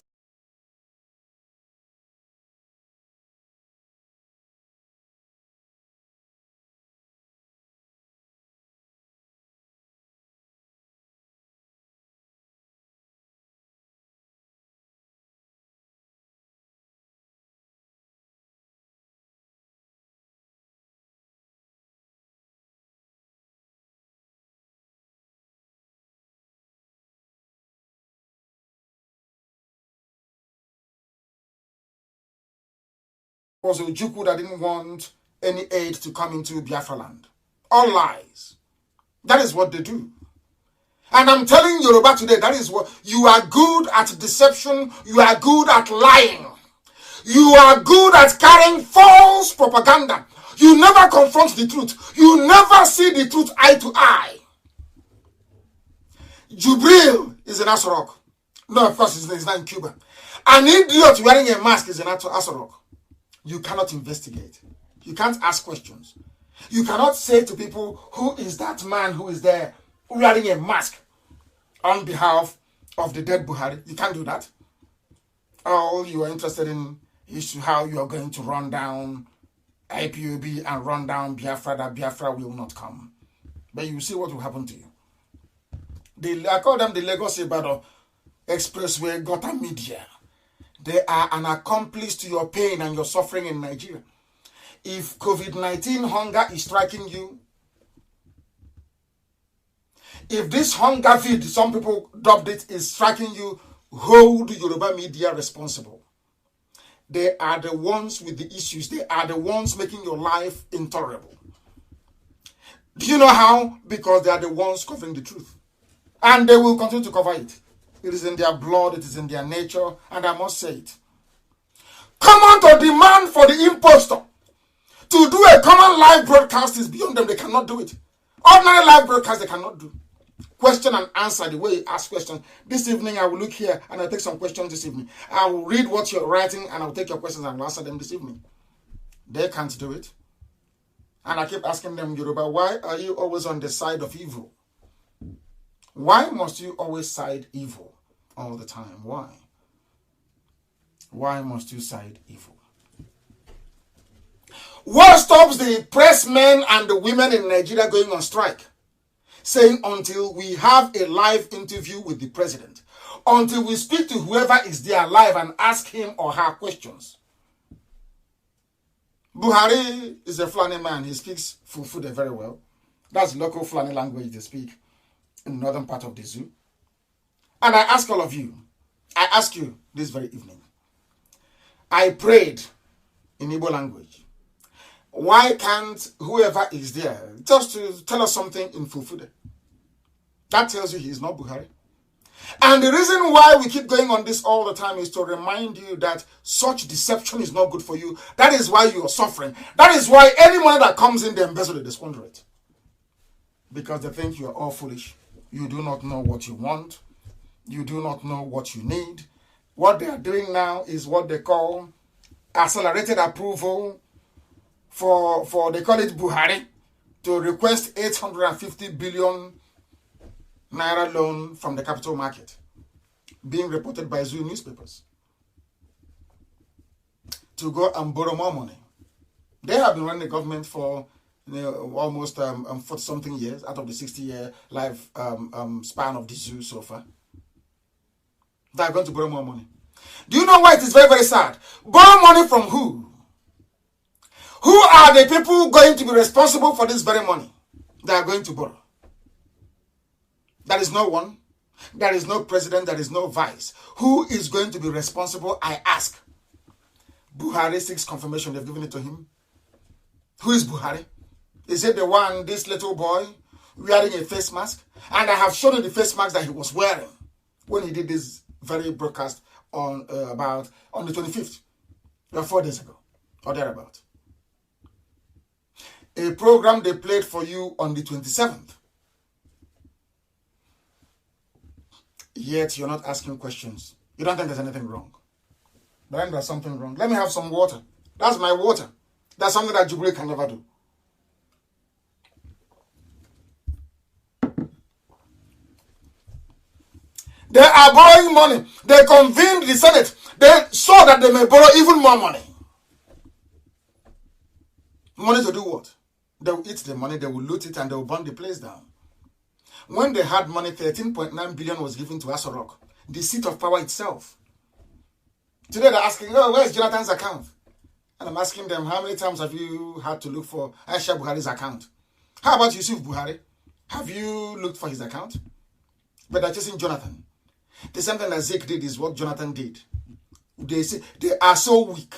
Was a Ojukwu that didn't want any aid to come into Biafra land. All lies. That is what they do. And I'm telling Yoruba today, that is what you are good at deception. You are good at lying. You are good at carrying false propaganda. You never confront the truth. You never see the truth eye to eye. Jubril is in Asorok. No, of course, it's not in Cuba. An idiot wearing a mask is in Aso Rock. You cannot investigate. You can't ask questions. You cannot say to people, who is that man who is there wearing a mask on behalf of the dead Buhari? You can't do that. All you are interested in is how you are going to run down IPOB and run down Biafra, that Biafra will not come. But you see what will happen to you. I call them the Lagos Ibadan Expressway gutter media. They are an accomplice to your pain and your suffering in Nigeria. If COVID-19 hunger is striking you, if this hunger vid, some people dubbed it, is striking you, hold Yoruba media responsible. They are the ones with the issues. They are the ones making your life intolerable. Do you know how? Because they are the ones covering the truth. And they will continue to cover it. It is in their blood, it is in their nature, and I must say it. Come on to demand for the impostor. To do a common live broadcast is beyond them. They cannot do it. Ordinary live broadcast they cannot do. Question and answer, the way you ask questions. This evening I will look here and I'll take some questions this evening. I will read what you're writing and I'll take your questions and answer them this evening. They can't do it. And I keep asking them, Yoruba, why are you always on the side of evil? Why must you always side evil all the time? Why? Why must you side evil? What stops the pressmen and the women in Nigeria going on strike? Saying until we have a live interview with the president, until we speak to whoever is there live and ask him or her questions. Buhari is a Fulani man. He speaks Fulfude very well. That's local Fulani language they speak in the northern part of the zoo. And I ask all of you, I ask you this very evening, I prayed in Igbo language. Why can't whoever is there just to tell us something in Fulfude? That tells you he is not Buhari. And the reason why we keep going on this all the time is to remind you that such deception is not good for you. That is why you are suffering. That is why any money that comes in, they embezzle it, they squander it. Because they think you are all foolish. You do not know what you want. You do not know what you need. What they are doing now is what they call accelerated approval for they call it Buhari, to request 850 billion naira loan from the capital market, being reported by Zoo newspapers, to go and borrow more money. They have been running the government for almost 40-something years out of the 60-year life span of the Zoo so far. They are going to borrow more money. Do you know why it is very, very sad? Borrow money from who? Who are the people going to be responsible for this very money they are going to borrow? There is no one. There is no president. There is no vice. Who is going to be responsible? I ask. Buhari seeks confirmation. They've given it to him. Who is Buhari? Is it the one, this little boy, wearing a face mask? And I have shown you the face mask that he was wearing when he did this very broadcast on the 25th, 4 days ago, or thereabout. A program they played for you on the 27th. Yet you're not asking questions. You don't think there's anything wrong. But then there's something wrong. Let me have some water. That's my water. That's something that Jubilee can never do. They are borrowing money. They convened the Senate. They saw that they may borrow even more money. Money to do what? They will eat the money, they will loot it, and they will burn the place down. When they had money, 13.9 billion was given to Aso Rock, the seat of power itself. Today they're asking, oh, where's Jonathan's account? And I'm asking them, how many times have you had to look for Aisha Buhari's account? How about Yusuf Buhari? Have you looked for his account? But they're chasing Jonathan. The same thing that Zeke did is what Jonathan did. They say they are so weak.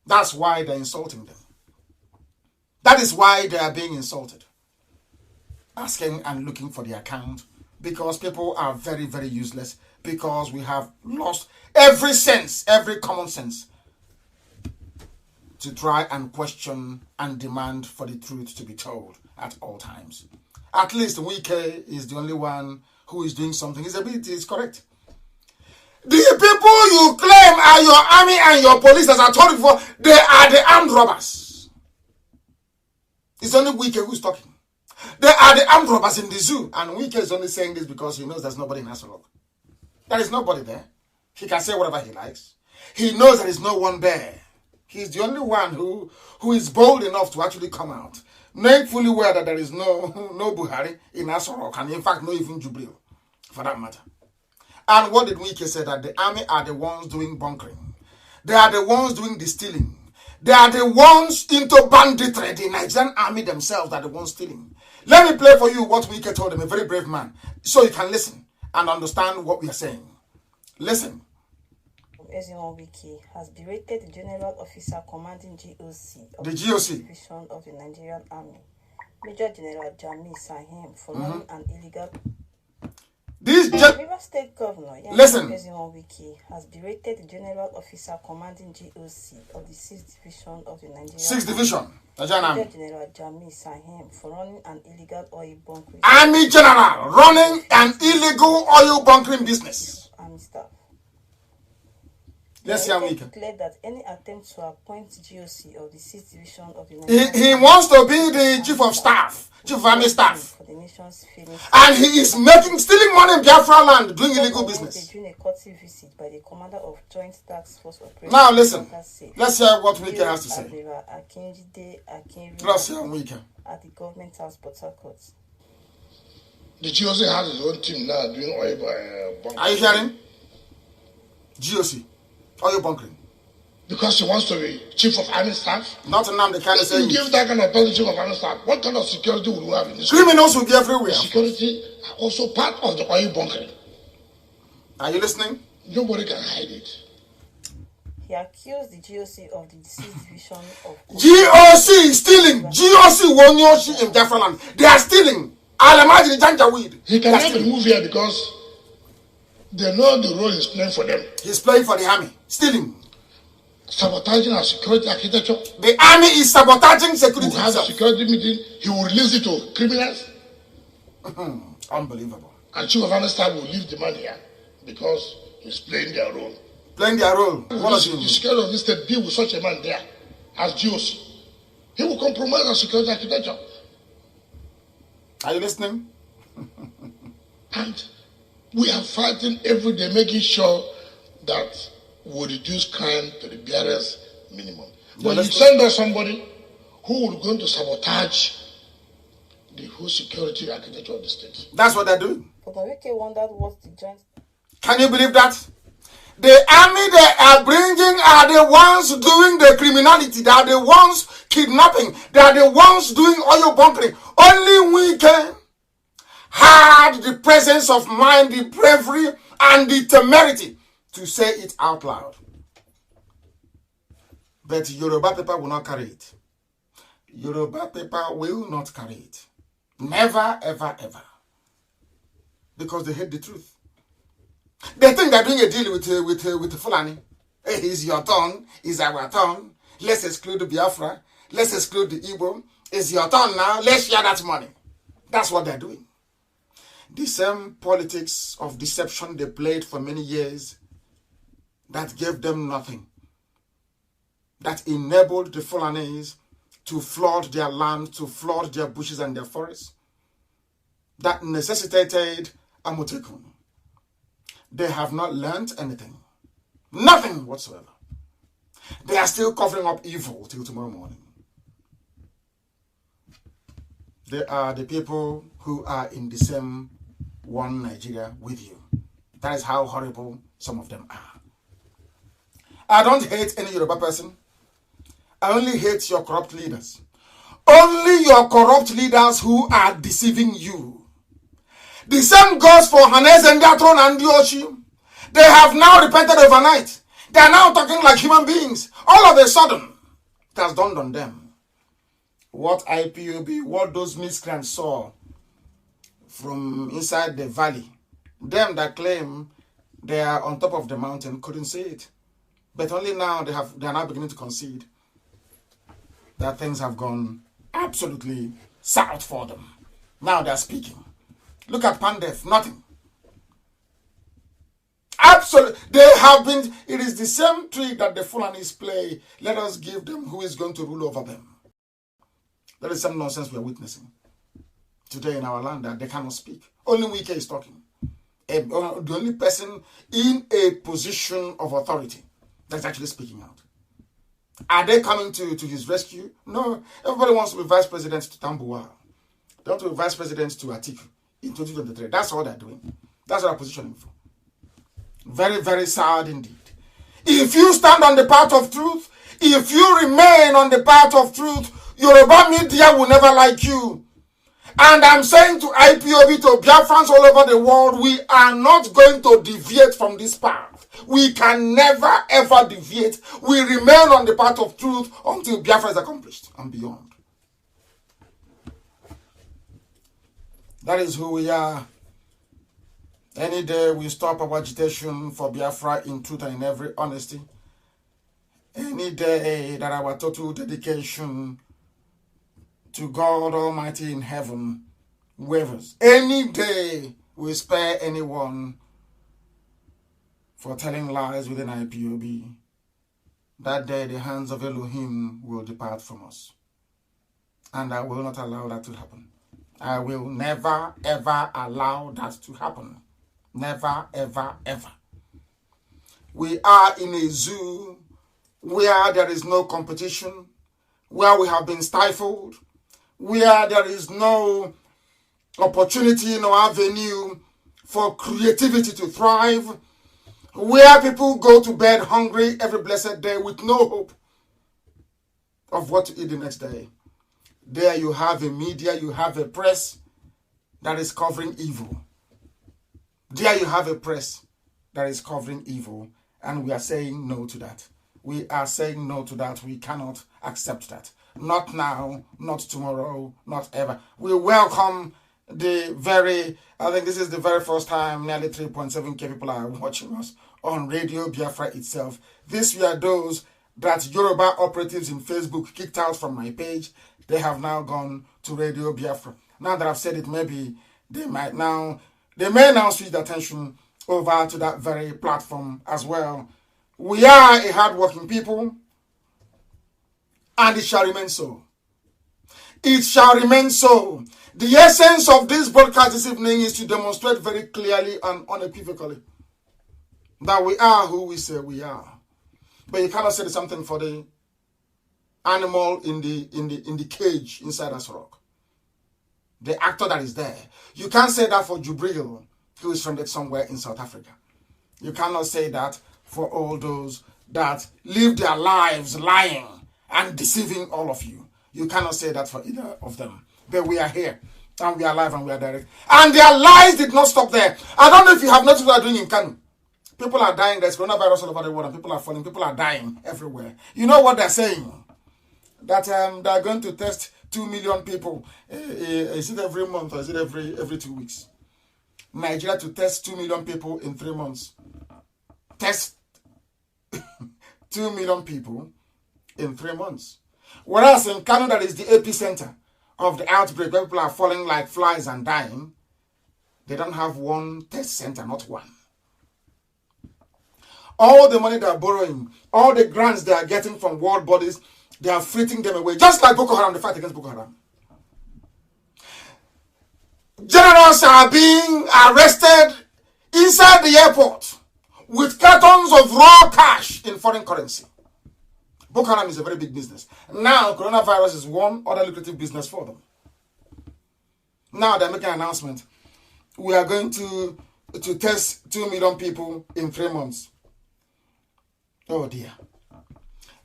That's why they're insulting them. That is why they are being insulted. Asking and looking for the account. Because people are very, very useless. Because we have lost every sense, every common sense, to try and question and demand for the truth to be told at all times. At least Wike is the only one who is doing something. It's correct. The people you claim are your army and your police, as I told you before, they are the armed robbers. It's only Wike who's talking. They are the armed robbers in the zoo. And Wike is only saying this because he knows there's nobody in Aso Rock. There is nobody there. He can say whatever he likes. He knows there is no one there. He's the only one who is bold enough to actually come out, knowing fully well that there is no Buhari in Aso Rock, and in fact, no even Jubril, for that matter. And what did Wike say? That the army are the ones doing bunkering. They are the ones doing the stealing. They are the ones into banditry. The Nigerian army themselves are the ones stealing. Let me play for you what Wike told them, a very brave man, so you can listen and understand what we are saying. Listen. Wike has berated the general officer commanding GOC of the GOC division of the Nigerian Army, Major General Jami Sahim, for running an illegal. River State Governor Wike has berated the general officer commanding GOC of the 6th Division of the Nigerian 6th Division, Major General Jami Sahim, for running an illegal oil bunkering. Army General running an illegal oil bunkering business. Army staff. Let's hear Wike. Declared that any attempt to appoint GOC of the 6th Division of the Nigerian he wants to be the chief of staff, chief of army staff, for the nation's famous, and he is stealing money in Biafra land, doing illegal business. During a courtesy visit by the commander of Joint Task Force Operations. Now listen, let's hear what Wike has to say. Let's hear Wike. At the government house, Port Harcourt. The GOC has his own team now doing oil bunkering. Are you hearing? GOC. Oil bunkering. Because he wants to be chief of army staff? Not Nnamdi kind of saying. You give that kind of authority chief of army staff, what kind of security would we have in this Criminals will be everywhere. Security are also part of the oil bunkering. Are you listening? Nobody can hide it. He accused the GOC of the 6th Division of... GOC is stealing. GOC Wonyoshi in Biafra land. They are stealing. I'll imagine Janjaweed. He cannot move here because they know the role he's playing for them. He's playing for the army. Stealing. Sabotaging our security architecture. The army is sabotaging security. We have a security meeting. He will release it to criminals. Unbelievable. And chief of army staff will leave the man here because he's playing their role. Playing their role. The security of this state deal with such a man there as GOC. He will compromise our security architecture. Are you listening? And we are fighting every day, making sure that we reduce crime to the barest minimum. But you send us somebody who will going to sabotage the whole security architecture of the state. That's what they're doing. But Wike wondered what the joint... Can you believe that? The army they are bringing are the ones doing the criminality. They are the ones kidnapping. They are the ones doing oil bunkering. Only Wike had the presence of mind, the bravery, and the temerity to say it out loud. But Yoruba people will not carry it. Yoruba people will not carry it. Never, ever, ever. Because they hate the truth. They think they're doing a deal with the Fulani. Hey, it's your turn. It's our turn. Let's exclude the Biafra. Let's exclude the Igbo. It's your turn now. Let's share that money. That's what they're doing. The same politics of deception they played for many years that gave them nothing. That enabled the Fulanis to flood their land, to flood their bushes and their forests. That necessitated Amotekun. They have not learned anything. Nothing whatsoever. They are still covering up evil till tomorrow morning. They are the people who are in the same one Nigeria with you. That is how horrible some of them are. I don't hate any Yoruba person. I only hate your corrupt leaders. Only your corrupt leaders who are deceiving you. The same goes for Hanez and Gatron and Yoshi. They have now repented overnight. They are now talking like human beings. All of a sudden, it has dawned on them. What IPOB, what those miscreants saw from inside the valley. Them that claim they are on top of the mountain couldn't see it. But only now they are now beginning to concede that things have gone absolutely south for them. Now they are speaking. Look at Pandef, nothing. Absolutely. They have been, it is the same trick that the Fulanis play. Let us give them who is going to rule over them. That is some nonsense we are witnessing today in our land, that they cannot speak. Only Wike is talking. The only person in a position of authority that's actually speaking out. Are they coming to his rescue? No. Everybody wants to be vice president to Tambuwa. They want to be vice president to Atiku in 2023. That's all they're doing. That's what I'm positioning for. Very, very sad indeed. If you stand on the path of truth, if you remain on the path of truth, Yoruba media will never like you. And I'm saying to IPOB, to Biafrans all over the world, we are not going to deviate from this path. We can never ever deviate. We remain on the path of truth until Biafra is accomplished and beyond. That is who we are. Any day we stop our agitation for Biafra in truth and in every honesty. Any day that our total dedication to God Almighty in heaven wavers. Any day we spare anyone for telling lies within IPOB, that day the hands of Elohim will depart from us. And I will not allow that to happen. I will never ever allow that to happen. Never ever ever. We are in a zoo where there is no competition, where we have been stifled, where there is no opportunity, no avenue for creativity to thrive, where people go to bed hungry every blessed day with no hope of what to eat the next day. There you have a media, you have a press that is covering evil. There you have a press that is covering evil, and we are saying no to that. We are saying no to that. We cannot accept that. Not now, not tomorrow, not ever. We welcome I think this is the very first time nearly 3.7k people are watching us on Radio Biafra itself. These were those that Yoruba operatives in Facebook kicked out from my page. They have now gone to Radio Biafra. Now that I've said it, maybe they may now switch their attention over to that very platform as well. We are a hardworking people, and it shall remain so. It shall remain so. The essence of this broadcast this evening is to demonstrate very clearly and unequivocally that we are who we say we are. But you cannot say something for the animal in the cage inside us rock. The actor that is there. You can't say that for Jubril, who is from somewhere in South Africa. You cannot say that for all those that live their lives lying and deceiving all of you. You cannot say that for either of them. But we are here, and we are alive, and we are direct. And their lies did not stop there. I don't know if you have noticed what they are doing in Kanu. People are dying. There's coronavirus all over the world, and people are falling. People are dying everywhere. You know what they're saying? That they're going to test 2 million people. Is it every month or is it every 2 weeks? Nigeria to test 2 million people in 3 months. Test 2 million people in 3 months. Whereas in Kanu, that is the epicenter of the outbreak, where people are falling like flies and dying, they don't have one test center, not one. All the money they are borrowing, all the grants they are getting from world bodies, they are fritting them away. Just like Boko Haram, the fight against Boko Haram. Generals are being arrested inside the airport with cartons of raw cash in foreign currency. Boko Haram is a very big business. Now, coronavirus is one other lucrative business for them. Now they're making an announcement. We are going to test 2 million people in 3 months. Oh dear.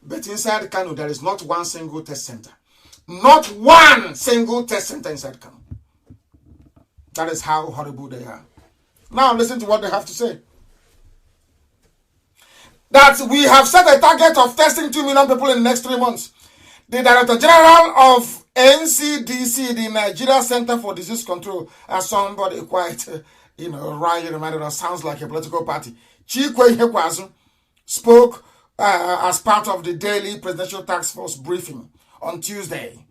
But inside Kanu, there is not one single test center. Not one single test center inside Kanu. That is how horrible they are. Now listen to what they have to say. That we have set a target of testing 2 million people in the next 3 months. The Director General of NCDC, the Nigeria Center for Disease Control, as somebody quite, Ryan reminded us, sounds like a political party. Chikwe Hekwazu spoke as part of the daily presidential task force briefing on Tuesday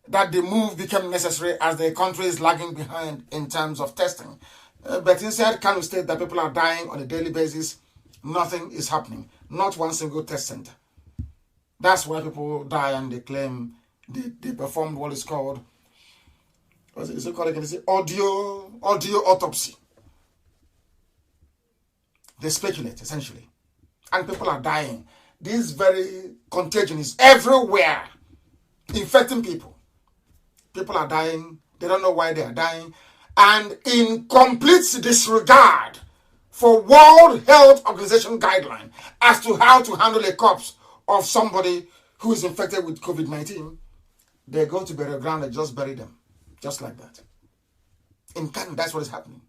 that the move became necessary as the country is lagging behind in terms of testing. But inside Kanu State, that people are dying on a daily basis Nothing is happening. Not one single test center. That's why people die and they claim they performed what is called, what's it called again? Is it audio autopsy? They speculate, essentially. And people are dying. This very contagion is everywhere, infecting people. People are dying. They don't know why they are dying. And in complete disregard for World Health Organization guideline as to how to handle a corpse of somebody who is infected with COVID-19, they go to burial ground and just bury them. Just like that. In Kanu, that's what is happening.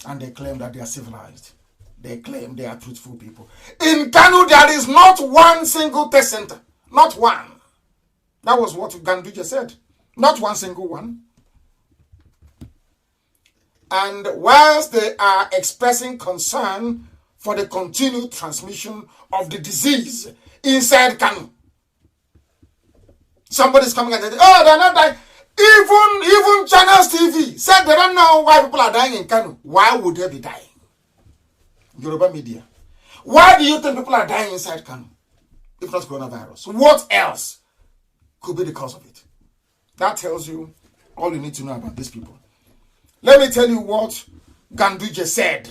And they claim that they are civilized. They claim they are truthful people. In Kanu, there is not one single test center. Not one. That was what Nnamdi said. Not one single one. And whilst they are expressing concern for the continued transmission of the disease inside Kanu, somebody's coming and saying, oh, they're not dying. Even Channels TV said they don't know why people are dying in Kanu. Why would they be dying? Yoruba media. Why do you think people are dying inside Kanu? If not coronavirus. What else could be the cause of it? That tells you all you need to know about these people. Let me tell you what Nnamdi said.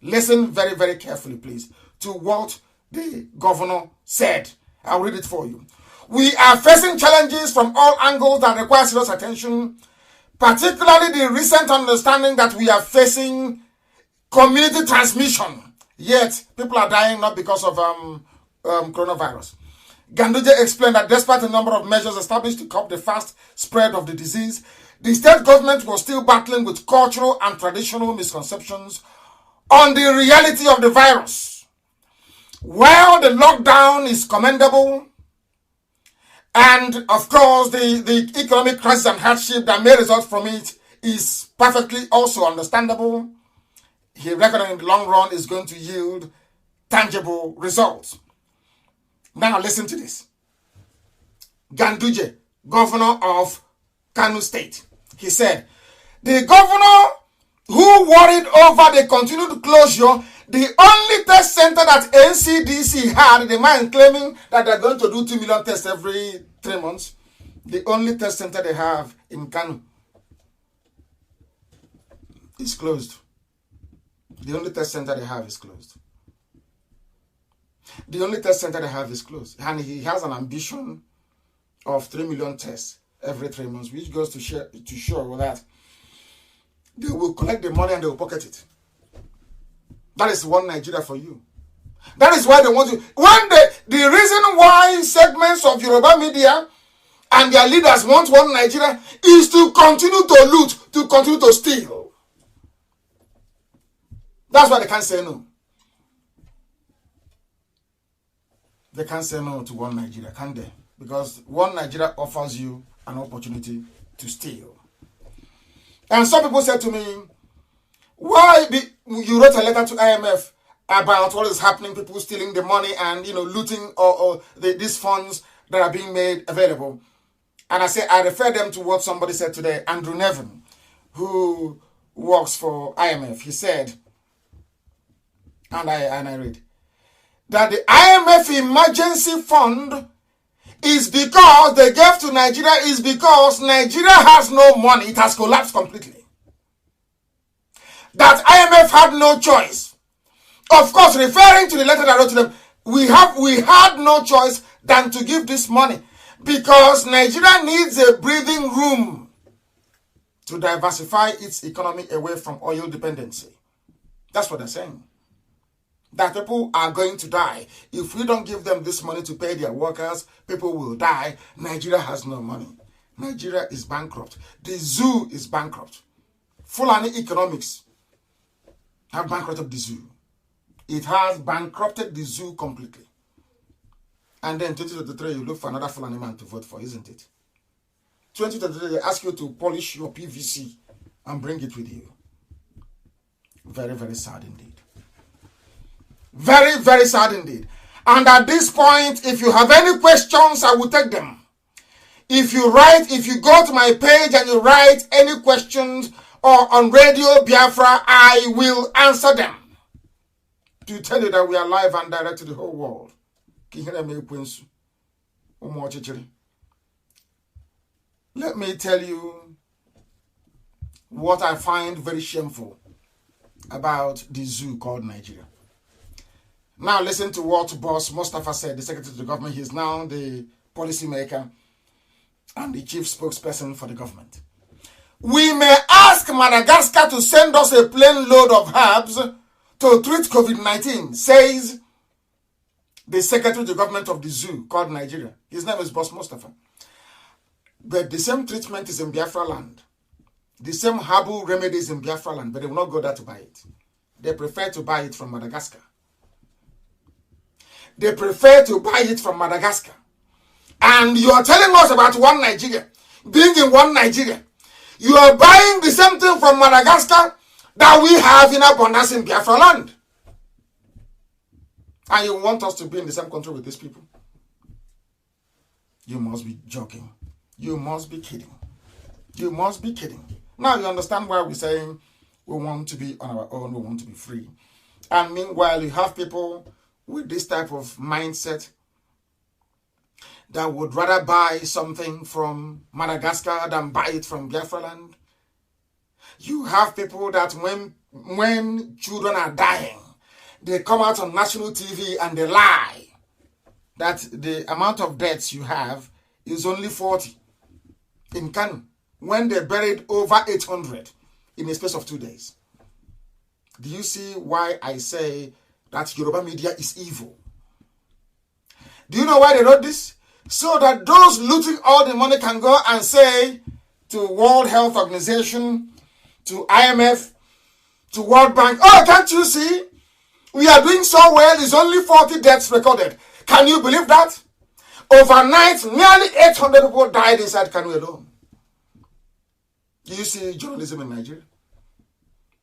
Listen very, very carefully, please, to what the governor said. I'll read it for you. We are facing challenges from all angles that require serious attention, particularly the recent understanding that we are facing community transmission. Yet, people are dying not because of coronavirus. Nnamdi explained that despite a number of measures established to curb the fast spread of the disease, the state government was still battling with cultural and traditional misconceptions on the reality of the virus. While the lockdown is commendable, and of course the economic crisis and hardship that may result from it is perfectly also understandable, he reckoned in the long run is going to yield tangible results. Now listen to this. Nnamdi, governor of Kanu State, he said, the governor who worried over the continued closure, the only test center that NCDC had, the man claiming that they're going to do 2 million tests every 3 months, the only test center they have in Kanu is closed. The only test center they have is closed. The only test center they have is closed. And he has an ambition of 3 million tests every 3 months, which goes to show that they will collect the money and they will pocket it. That is one Nigeria for you. That is why they want to. The reason why segments of Yoruba media and their leaders want one Nigeria is to continue to loot, to continue to steal. That's why they can't say no. They can't say no to one Nigeria, can they? Because one Nigeria offers you an opportunity to steal. And some people said to me, why you wrote a letter to IMF about what is happening, people stealing the money and looting these funds that are being made available. And I refer them to what somebody said today, Andrew Nevin, who works for IMF. He said, and I read, that the IMF emergency fund is because they gave to Nigeria is because Nigeria has no money. It has collapsed completely. That IMF had no choice. Of course, referring to the letter that I wrote to them, we had no choice than to give this money because Nigeria needs a breathing room to diversify its economy away from oil dependency. That's what they're saying. That people are going to die. If we don't give them this money to pay their workers, people will die. Nigeria has no money. Nigeria is bankrupt. The zoo is bankrupt. Fulani economics have bankrupted the zoo. It has bankrupted the zoo completely. And then 2023, you look for another Fulani man to vote for, isn't it? 2023, they ask you to polish your PVC and bring it with you. Very, very sad indeed. Very, very sad indeed. And at this point, if you have any questions, I will take them. If you go to my page and you write any questions or on Radio Biafra, I will answer them. to tell you that we are live and direct to the whole world. Let me tell you what I find very shameful about the zoo called Nigeria. Now listen to what Boss Mustafa said, the Secretary to the government. He is now the policymaker and the chief spokesperson for the government. We may ask Madagascar to send us a plane load of herbs to treat COVID-19, says the Secretary to the government of the zoo called Nigeria. His name is Boss Mustafa. But the same treatment is in Biafra land. The same herbal remedies in Biafra land, but they will not go there to buy it. They prefer to buy it from Madagascar. They prefer to buy it from Madagascar. And you are telling us about one Nigeria, being in one Nigeria. You are buying the same thing from Madagascar that we have in abundance in Biafra land. And you want us to be in the same country with these people? You must be joking. You must be kidding. You must be kidding. Now you understand why we're saying we want to be on our own, we want to be free. And meanwhile, you have people with this type of mindset that would rather buy something from Madagascar than buy it from Biafra land. You have people that when children are dying, they come out on national TV and they lie that the amount of deaths you have is only 40 in Kanu, when they buried over 800 in a space of 2 days. Do you see why I say that Yoruba media is evil? Do you know why they wrote this? So that those looting all the money can go and say to World Health Organization, to IMF, to World Bank, oh, can't you see? We are doing so well. It's only 40 deaths recorded. Can you believe that? Overnight, nearly 800 people died inside Kanu alone. Do you see journalism in Nigeria?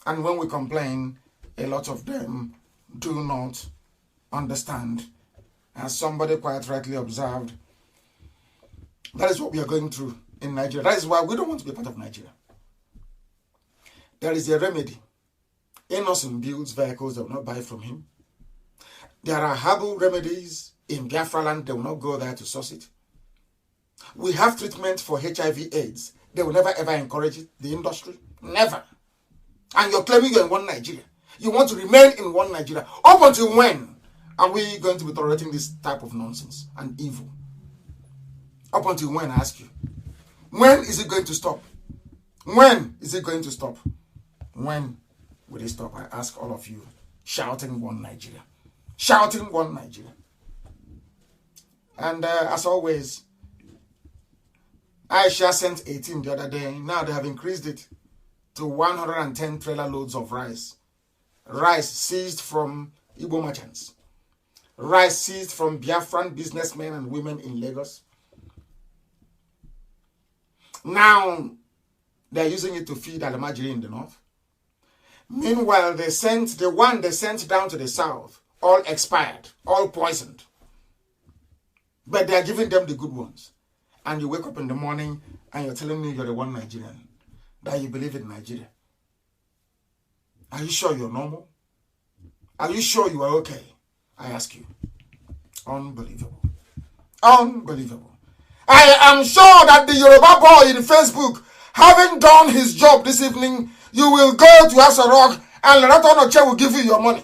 And when we complain, a lot of them do not understand. As somebody quite rightly observed, that is what we are going through in Nigeria. That is why we don't want to be part of Nigeria. There is a remedy. Innocent builds vehicles, they will not buy from him. There are herbal remedies in Biafra land, they will not go there to source it. We have treatment for HIV/AIDS. They will never ever encourage it, the industry. Never. And you're claiming you're in one Nigeria. You want to remain in one Nigeria. Up until when are we going to be tolerating this type of nonsense and evil? Up until when, I ask you? When is it going to stop? When is it going to stop? When will it stop? I ask all of you, shouting one Nigeria. Shouting one Nigeria. And as always, Aisha sent 18 the other day. Now they have increased it to 110 trailer loads of rice. Rice seized from Igbo merchants. Rice seized from Biafran businessmen and women in Lagos. Now they're using it to feed Alamajiri in the north. Meanwhile, they sent the one they sent down to the south, all expired, all poisoned. But they are giving them the good ones. And you wake up in the morning and you're telling me you're the one Nigerian, that you believe in Nigeria. Are you sure you're normal? Are you sure you are okay? I ask you. Unbelievable. Unbelievable. I am sure that the Yoruba boy in Facebook, having done his job this evening, you will go to Asarok and Lerato Noche will give you your money.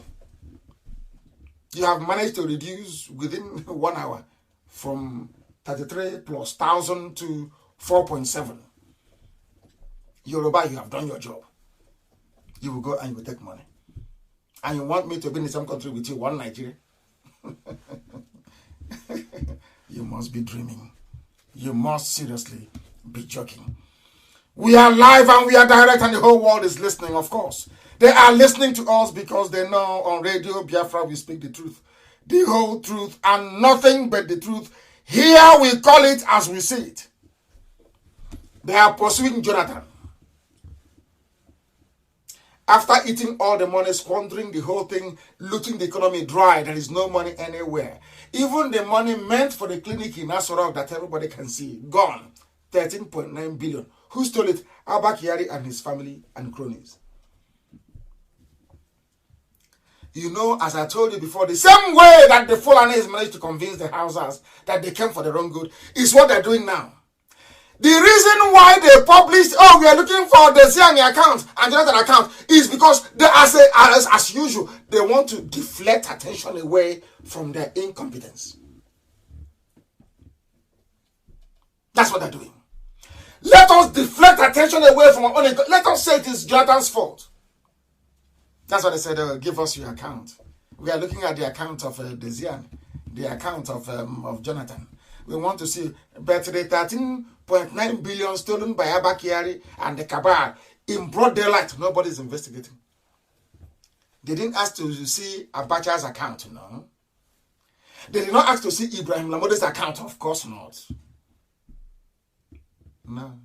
You have managed to reduce within 1 hour from 33 plus 1,000 to 4.7. Yoruba, you have done your job. You will go and you will take money. And you want me to be in the same country with you, one Nigeria? You must be dreaming. You must seriously be joking. We are live and we are direct and the whole world is listening, of course. They are listening to us because they know on Radio Biafra we speak the truth. The whole truth and nothing but the truth. Here we call it as we see it. They are pursuing Jonathan. After eating all the money, squandering the whole thing, looting the economy dry, there is no money anywhere. Even the money meant for the clinic in Asorok that everybody can see, gone. 13.9 billion. Who stole it? Abba Kyari and his family and cronies. You know, as I told you before, the same way that the Fulanis managed to convince the Hausas that they came for the wrong good is what they're doing now. The reason why they published, oh, we are looking for the Ziani account and Jonathan account is because they, as usual, they want to deflect attention away from their incompetence. That's what they're doing. Let us deflect attention away from our own. Let us say it is Jonathan's fault. That's what they said. Give us your account. We are looking at the account of Desian, the account of Jonathan. We want to see birthday 13.9 billion stolen by Abakiari and the Cabal in broad daylight. Nobody's investigating. They didn't ask to see Abacha's account, no. They did not ask to see Ibrahim Lamode's account, of course not. No.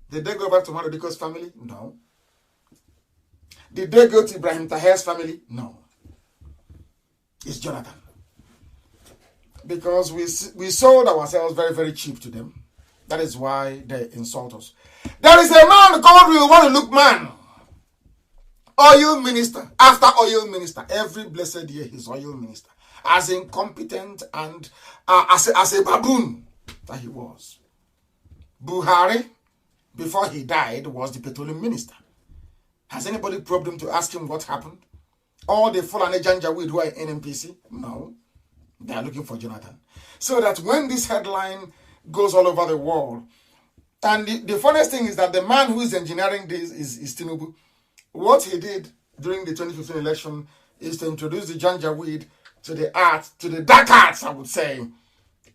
Did they go back to Marodiko's family? No. Did they go to Ibrahim Taher's family? No. It's Jonathan. Because we sold ourselves very, very cheap to them. That is why they insult us. There is a man called We Want to Look Man. Oil minister. After oil minister. Every blessed year he's oil minister. As incompetent and as a baboon that he was. Buhari, before he died, was the petroleum minister. Has anybody probed him to ask him what happened? All the Fulani Janjaweed who are in NMPC? No. They are looking for Jonathan. So that when this headline goes all over the world, and the funniest thing is that the man who is engineering this is Tinubu. What he did during the 2015 election is to introduce the Janjaweed to the dark arts, I would say.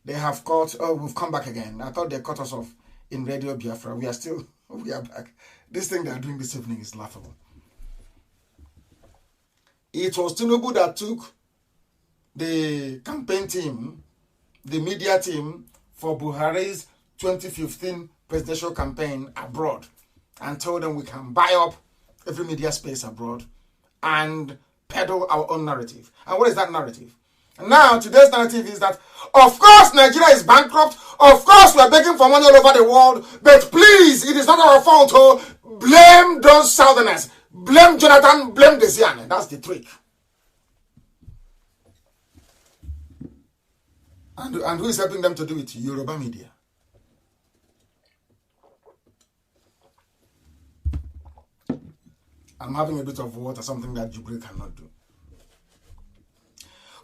They have caught, oh, we've come back again. I thought they cut us off in Radio Biafra. We are back. This thing they are doing this evening is laughable. It was Tinubu that took the campaign team, the media team for Buhari's 2015 presidential campaign abroad and told them we can buy up every media space abroad and peddle our own narrative. And what is that narrative? Now, today's narrative is that, of course, Nigeria is bankrupt. Of course, we are begging for money all over the world. But please, it is not our fault. Oh, blame those Southerners. Blame Jonathan. Blame Desiane. That's the trick. And who is helping them to do it? Yoruba media. I'm having a bit of water, something that Jubril cannot do.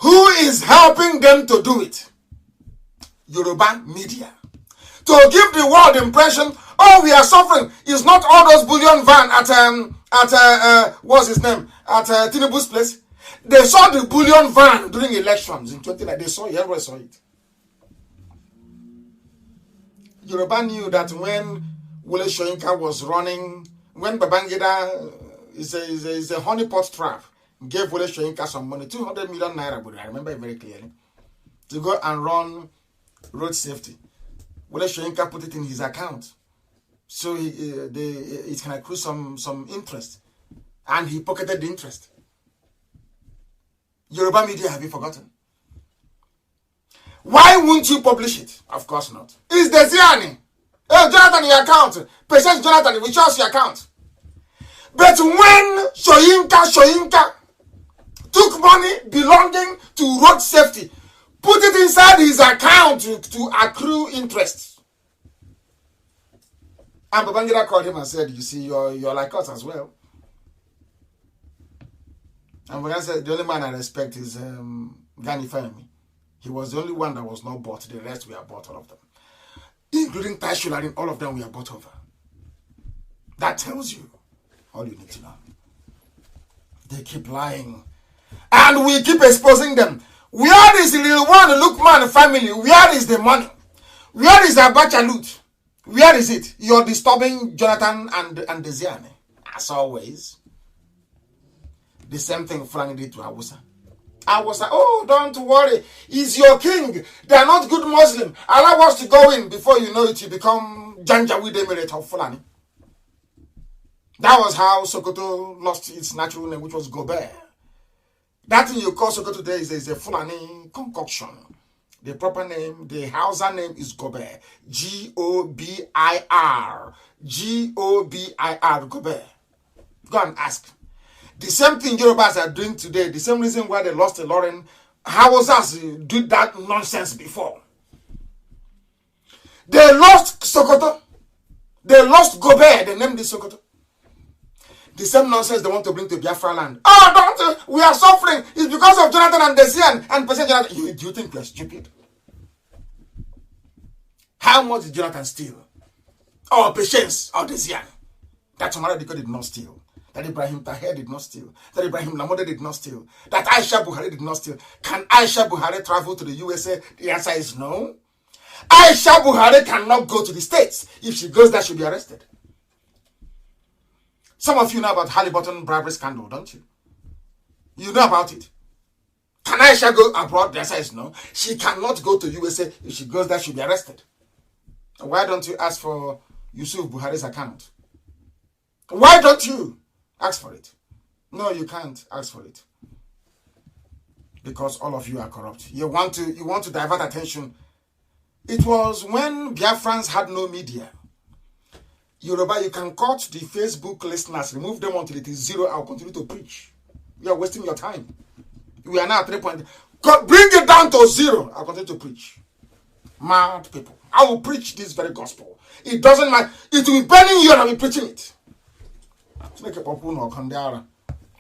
Who is helping them to do it? Yoruba media. To give the world the impression, oh, we are suffering. It's not all those bullion van at what's his name? At Tinubu's place. They saw the bullion van during elections in 2019. They saw it, everybody saw it. Yoruba knew that when Wole Soyinka was running, when Babangida is a honeypot trap, gave Wole Soyinka some money, 200 million naira, but I remember it very clearly, to go and run road safety. Wole Soyinka put it in his account, so it can accrue some interest, and he pocketed the interest. Yoruba media, have you forgotten? Why won't you publish it? Of course not. It's Desiani. Hey, Jonathan, your account. Patience Jonathan, we trust your account. But when Soyinka took money belonging to road safety, put it inside his account to accrue interest. And Babangida called him and said, you see, you're like us as well. And Babangida said, the only man I respect is Gani Fahimi. He was the only one that was not bought. The rest we are bought, all of them. Including Taishularin, all of them we are bought over. That tells you all you need to know. They keep lying. And we keep exposing them. Where is the real one, the Lookman family? Where is the money? Where is the Abacha loot? Where is it? You're disturbing Jonathan and Desiane. As always. The same thing Fulani did to Awusa. I was like, oh, don't worry. He's your king. They are not good Muslim. Allow us to go in. Before you know it, you become Janjaweed Emirate of Fulani. That was how Sokoto lost its natural name, which was Gobert. That thing you call Sokoto today is a Fulani concoction. The proper name, the Hausa name is Gobert. G-O-B-I-R. G-O-B-I-R, Gobert. Go and ask. The same thing Yorubas are doing today, the same reason why they lost the Lauren, Hausas did that nonsense before. They lost Sokoto. They lost Gobe. They named this Sokoto. The same nonsense they want to bring to Biafra land. Oh, don't, we are suffering. It's because of Jonathan and Desian and President Jonathan. Do you think we are stupid? How much did Jonathan steal? Or Patience or Desian? That Omar Diko did not steal. That Ibrahim Taher did not steal. That Ibrahim Lamode did not steal. That Aisha Buhari did not steal. Can Aisha Buhari travel to the USA? The answer is no. Aisha Buhari cannot go to the States. If she goes there, she'll be arrested. Some of you know about Halliburton bribery scandal, don't you? You know about it. Can Aisha go abroad? The answer is no. She cannot go to USA. If she goes there, she'll be arrested. Why don't you ask for Yusuf Buhari's account? Why don't you ask for it? No, you can't ask for it. Because all of you are corrupt. You want to divert attention. It was when Biafrans had no media. Yoruba, you can cut the Facebook listeners, remove them until it is 0. I'll continue to preach. You are wasting your time. We are now at 3 point. Bring it down to 0. I'll continue to preach. Mad people. I will preach this very gospel. It doesn't matter. It will be burning you and I'll be preaching it.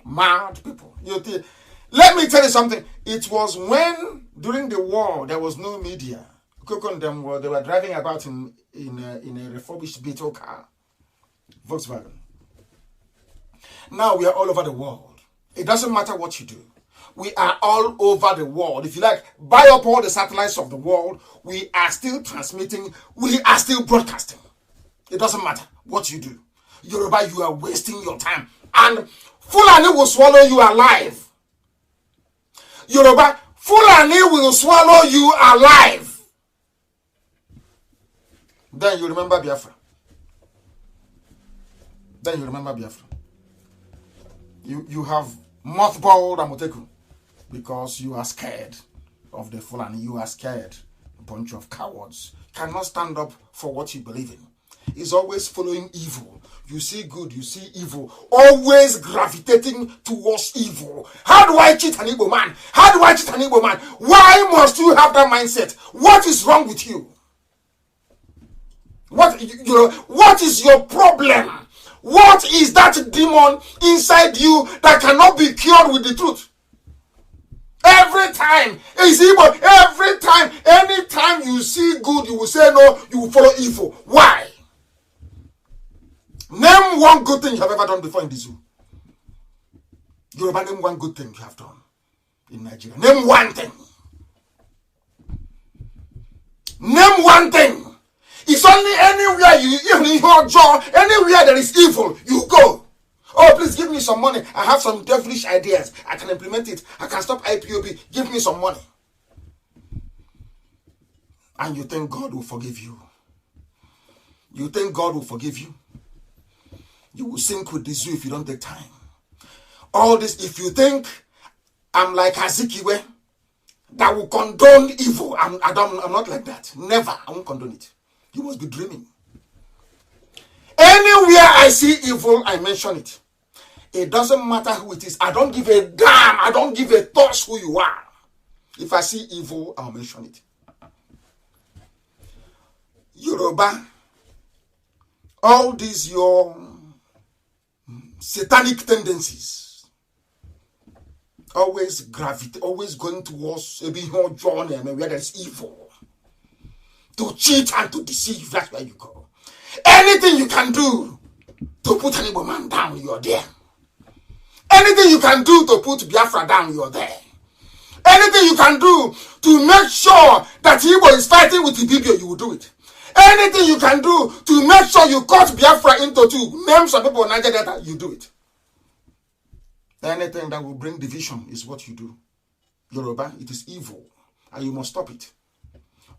Mad people. Let me tell you something. It was when, during the war, there was no media. They were driving about in a refurbished Beetle car. Volkswagen. Now we are all over the world. It doesn't matter what you do. We are all over the world. If you like, buy up all the satellites of the world. We are still transmitting. We are still broadcasting. It doesn't matter what you do. Yoruba, you are wasting your time. And Fulani will swallow you alive. Yoruba, Fulani will swallow you alive. Then you remember Biafra. Then you remember Biafra. You have mothballed Amoteku because you are scared of the Fulani. You are scared. A bunch of cowards. Cannot stand up for what you believe in. Is always following evil. You see good, you see evil. Always gravitating towards evil. How do I cheat an Igbo man? How do I cheat an Igbo man? Why must you have that mindset? What is wrong with you? What is your problem? What is that demon inside you that cannot be cured with the truth? Every time, every time, anytime you see good, you will say no, you will follow evil. Why? Name one good thing you have ever done before in the zoo. Yoruba, name one good thing you have done in Nigeria. Name one thing. Name one thing. It's only anywhere even in your jaw, anywhere there is evil, you go. Oh, please give me some money. I have some devilish ideas. I can implement it. I can stop IPOB. Give me some money. And you think God will forgive you. You think God will forgive you. You will sink with the zoo if you don't take time. All this, if you think I'm like Azikiwe, that will condone evil, I'm not like that. Never. I won't condone it. You must be dreaming. Anywhere I see evil, I mention it. It doesn't matter who it is. I don't give a damn. I don't give a toss who you are. If I see evil, I'll mention it. Yoruba, all these your satanic tendencies, always gravitate, always going towards a big journey where there's evil. To cheat and to deceive, that's where you go. Anything you can do to put an Igbo man down, you're there. Anything you can do to put Biafra down, you're there. Anything you can do to make sure that Igbo is fighting with Ibibio, you will do it. Anything you can do to make sure you cut Biafra into two, name some people in Niger Delta, you do it. Anything that will bring division is what you do. Yoruba, it is evil, and you must stop it.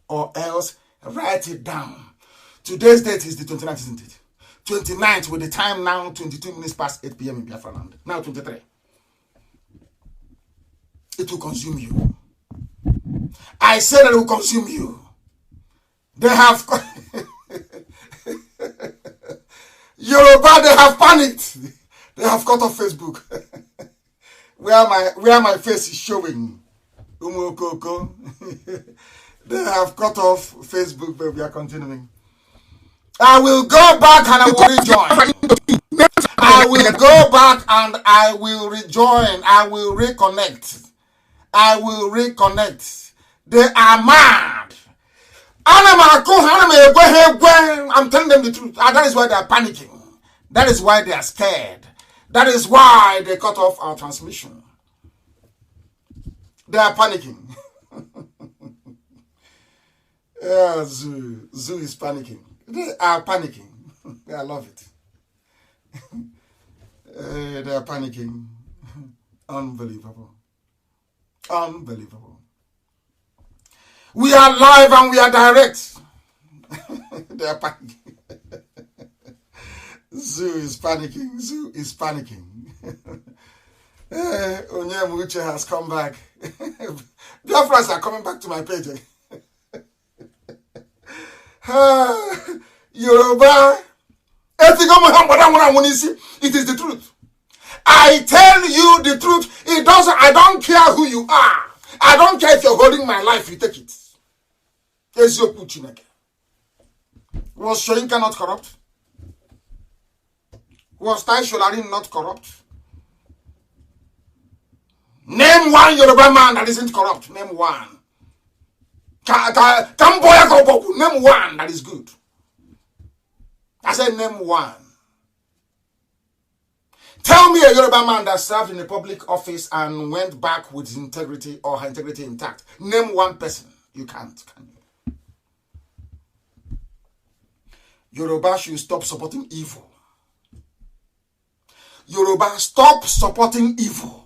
Or else, write it down. Today's date is the 29th, isn't it? 29th with the time now 22 minutes past 8 p.m. in Biafra land. Now 23. It will consume you. I said it will consume you. They have Yoruba, they have panicked. They have cut off Facebook. where my face is showing. Umokoko. They have cut off Facebook, but we are continuing. I will go back and I will rejoin. I will go back and I will rejoin. I will reconnect. I will reconnect. They are mad. I'm telling them the truth. And that is why they are panicking. That is why they are scared. That is why they cut off our transmission. They are panicking. Yeah, Zoo is panicking. They are panicking. I love it. They are panicking. Unbelievable. Unbelievable. We are live and we are direct. They are panicking. Zoo is panicking. Zoo is panicking. Onyemuche has come back. Their friends are coming back to my page. Yoruba. It is the truth. I tell you the truth. I don't care who you are. I don't care if you're holding my life, you take it. Was Shoinka not corrupt? Was Tai Sholarin not corrupt? Name one Yoruba man that isn't corrupt. Name one. Name one that is good. I said name one. Tell me a Yoruba man that served in a public office and went back with his integrity or her integrity intact. Name one person. You can't, can you? Yoruba should stop supporting evil. Yoruba, stop supporting evil.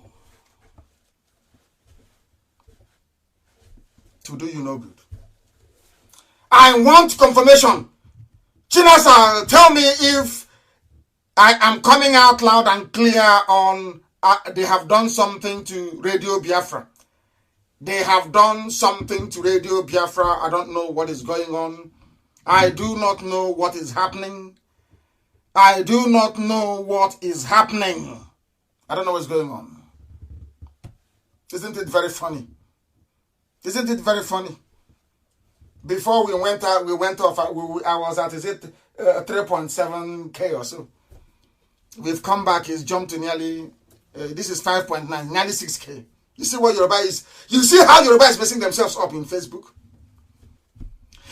To do you no good. I want confirmation. Chinasa, tell me if I am coming out loud and clear on they have done something to Radio Biafra. They have done something to Radio Biafra. I don't know what is going on. I do not know what is happening. I do not know what is happening. I don't know what's going on. Isn't it very funny? Isn't it very funny? Before we went off, I was at, 3.7K or so. We've come back, it's jumped to nearly, this is 5.9, nearly 6K. You see what Yoruba is? You see how Yoruba is messing themselves up in Facebook?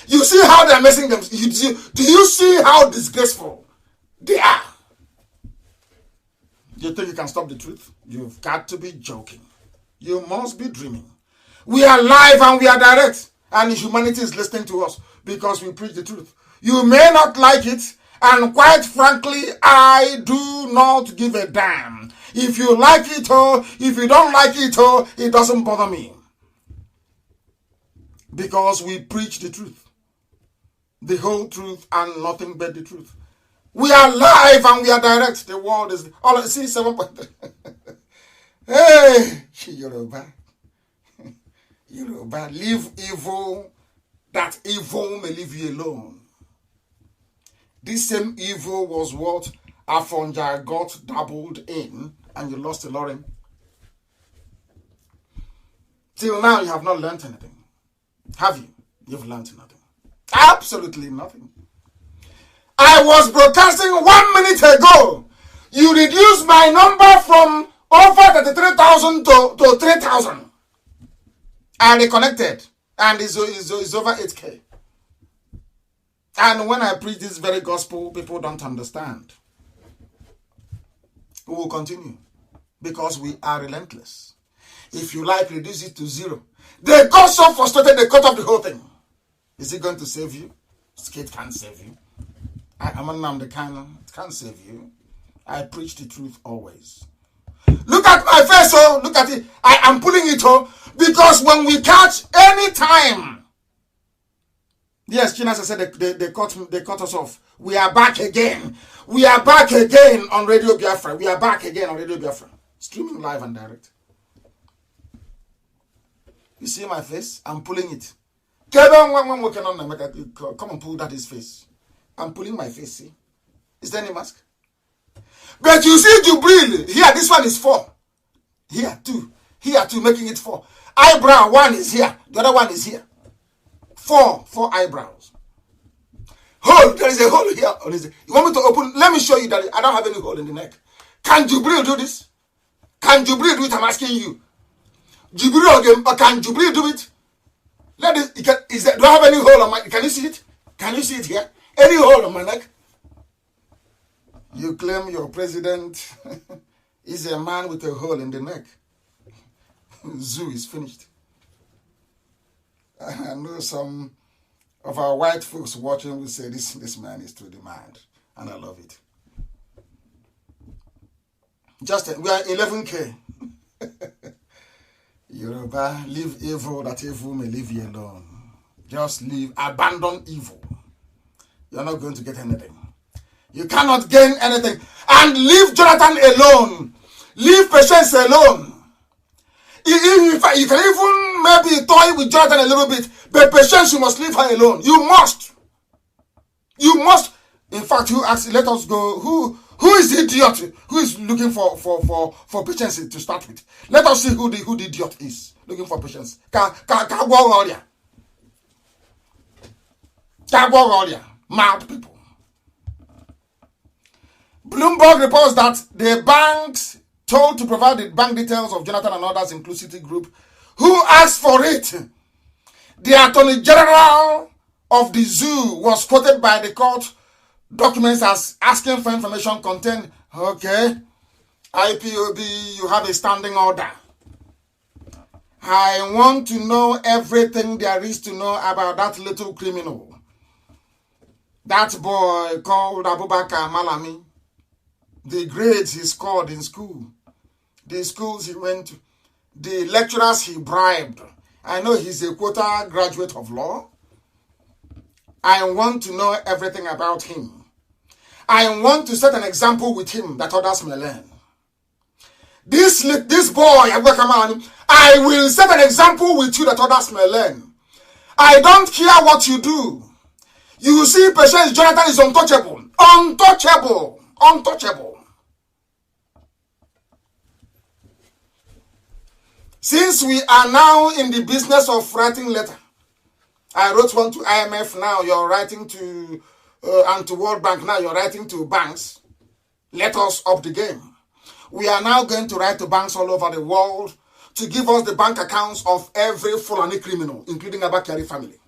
You see how they're messing them? Do you see how disgraceful they are? You think you can stop the truth? You've got to be joking. You must be dreaming. We are live and we are direct. And humanity is listening to us because we preach the truth. You may not like it. And quite frankly, I do not give a damn. If you like it or if you don't like it or it doesn't bother me. Because we preach the truth. The whole truth and nothing but the truth. We are live and we are direct. The world is all see 7.3. Hey, Yoruba. Yoruba, leave evil, that evil may leave you alone. This same evil was what Afonja got dabbled in and you lost a lot. Till now you have not learned anything. Have you? You've learned nothing. Absolutely nothing. I was broadcasting 1 minute ago. You reduced my number from over 33,000 to 3,000. I reconnected and it's over 8K. And when I preach this very gospel, people don't understand. We will continue because we are relentless. If you like, reduce it to 0. They got so frustrated, they cut off the whole thing. Is it going to save you? Skate can't save you. I'm a Nnamdi Kanu. It can't save you. I preach the truth always. Look at my face, oh, look at it. I am pulling it, oh, because when we catch any time. Yes, Chinasa said they cut us off. We are back again. We are back again on Radio Biafra. We are back again on Radio Biafra. Streaming live and direct. You see my face? I'm pulling it. Come and pull that his face. I'm pulling my face, see? Is there any mask? But you see Jubril, here, this one is 4. Here too, making it 4. Eyebrow, 1 is here, the other one is here. 4 eyebrows. Hole, there is a hole here. You want me to open? Let me show you that I don't have any hole in the neck. Can Jubril do this? Can Jubril do it? I'm asking you. Jubril again, can Jubril do it? Do I have any hole on my? Can you see it? Can you see it here? Any hole on my neck? You claim your president is a man with a hole in the neck. Zoo is finished. I know some of our white folks watching will say this man is too demand, and I love it. We are 11K. Yoruba, leave evil that evil may leave you alone. Just leave, abandon evil. You're not going to get anything. You cannot gain anything. And leave Jonathan alone. Leave Patience alone. You can even maybe toy with Jonathan a little bit, but Patience, you must leave her alone. You must. In fact, you ask, let us go. Who is the idiot who is looking for Patience to start with? Let us see who the idiot is looking for Patience. Mad people. Bloomberg reports that the banks told to provide the bank details of Jonathan and others, including Citigroup, who asked for it. The Attorney General of the zoo was quoted by the court documents as asking for information contained. Okay, IPOB, you have a standing order. I want to know everything there is to know about that little criminal. That boy called Abubakar Malami. The grades he scored in school. The schools he went to. The lecturers he bribed. I know he's a quota graduate of law. I want to know everything about him. I want to set an example with him that others may learn. This boy, I will set an example with you that others may learn. I don't care what you do. You see, Patience Jonathan is untouchable. Untouchable. Since we are now in the business of writing letter, I wrote one to IMF, now you're writing to, and to World Bank, now you're writing to banks. Let us up the game. We are now going to write to banks all over the world to give us the bank accounts of every Fulani criminal, including Abakari family.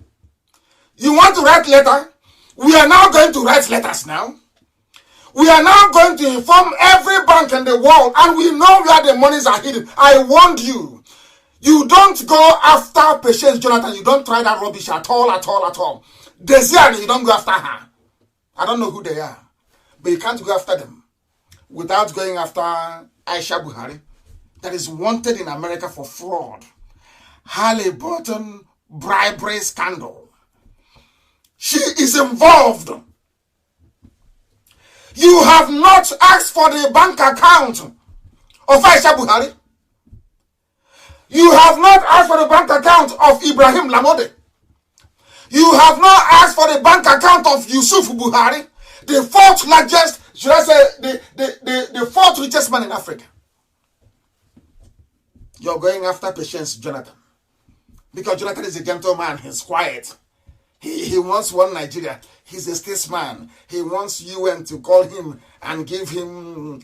You want to write letter? We are now going to write letters now. We are now going to inform every bank in the world, and we know where the monies are hidden. I warned you. You don't go after Patience Jonathan. You don't try that rubbish at all. Desire, you don't go after her. I don't know who they are, but you can't go after them without going after Aisha Buhari, that is wanted in America for fraud, Halliburton bribery scandal. She is involved. You have not asked for the bank account of Aisha Buhari. You have not asked for the bank account of Ibrahim Lamode. You have not asked for the bank account of Yusuf Buhari, the 4th largest, should I say, the 4th richest man in Africa. You're going after Patience Jonathan. Because Jonathan is a gentleman, he's quiet. He wants one Nigeria. He's a statesman. He wants UN to call him and give him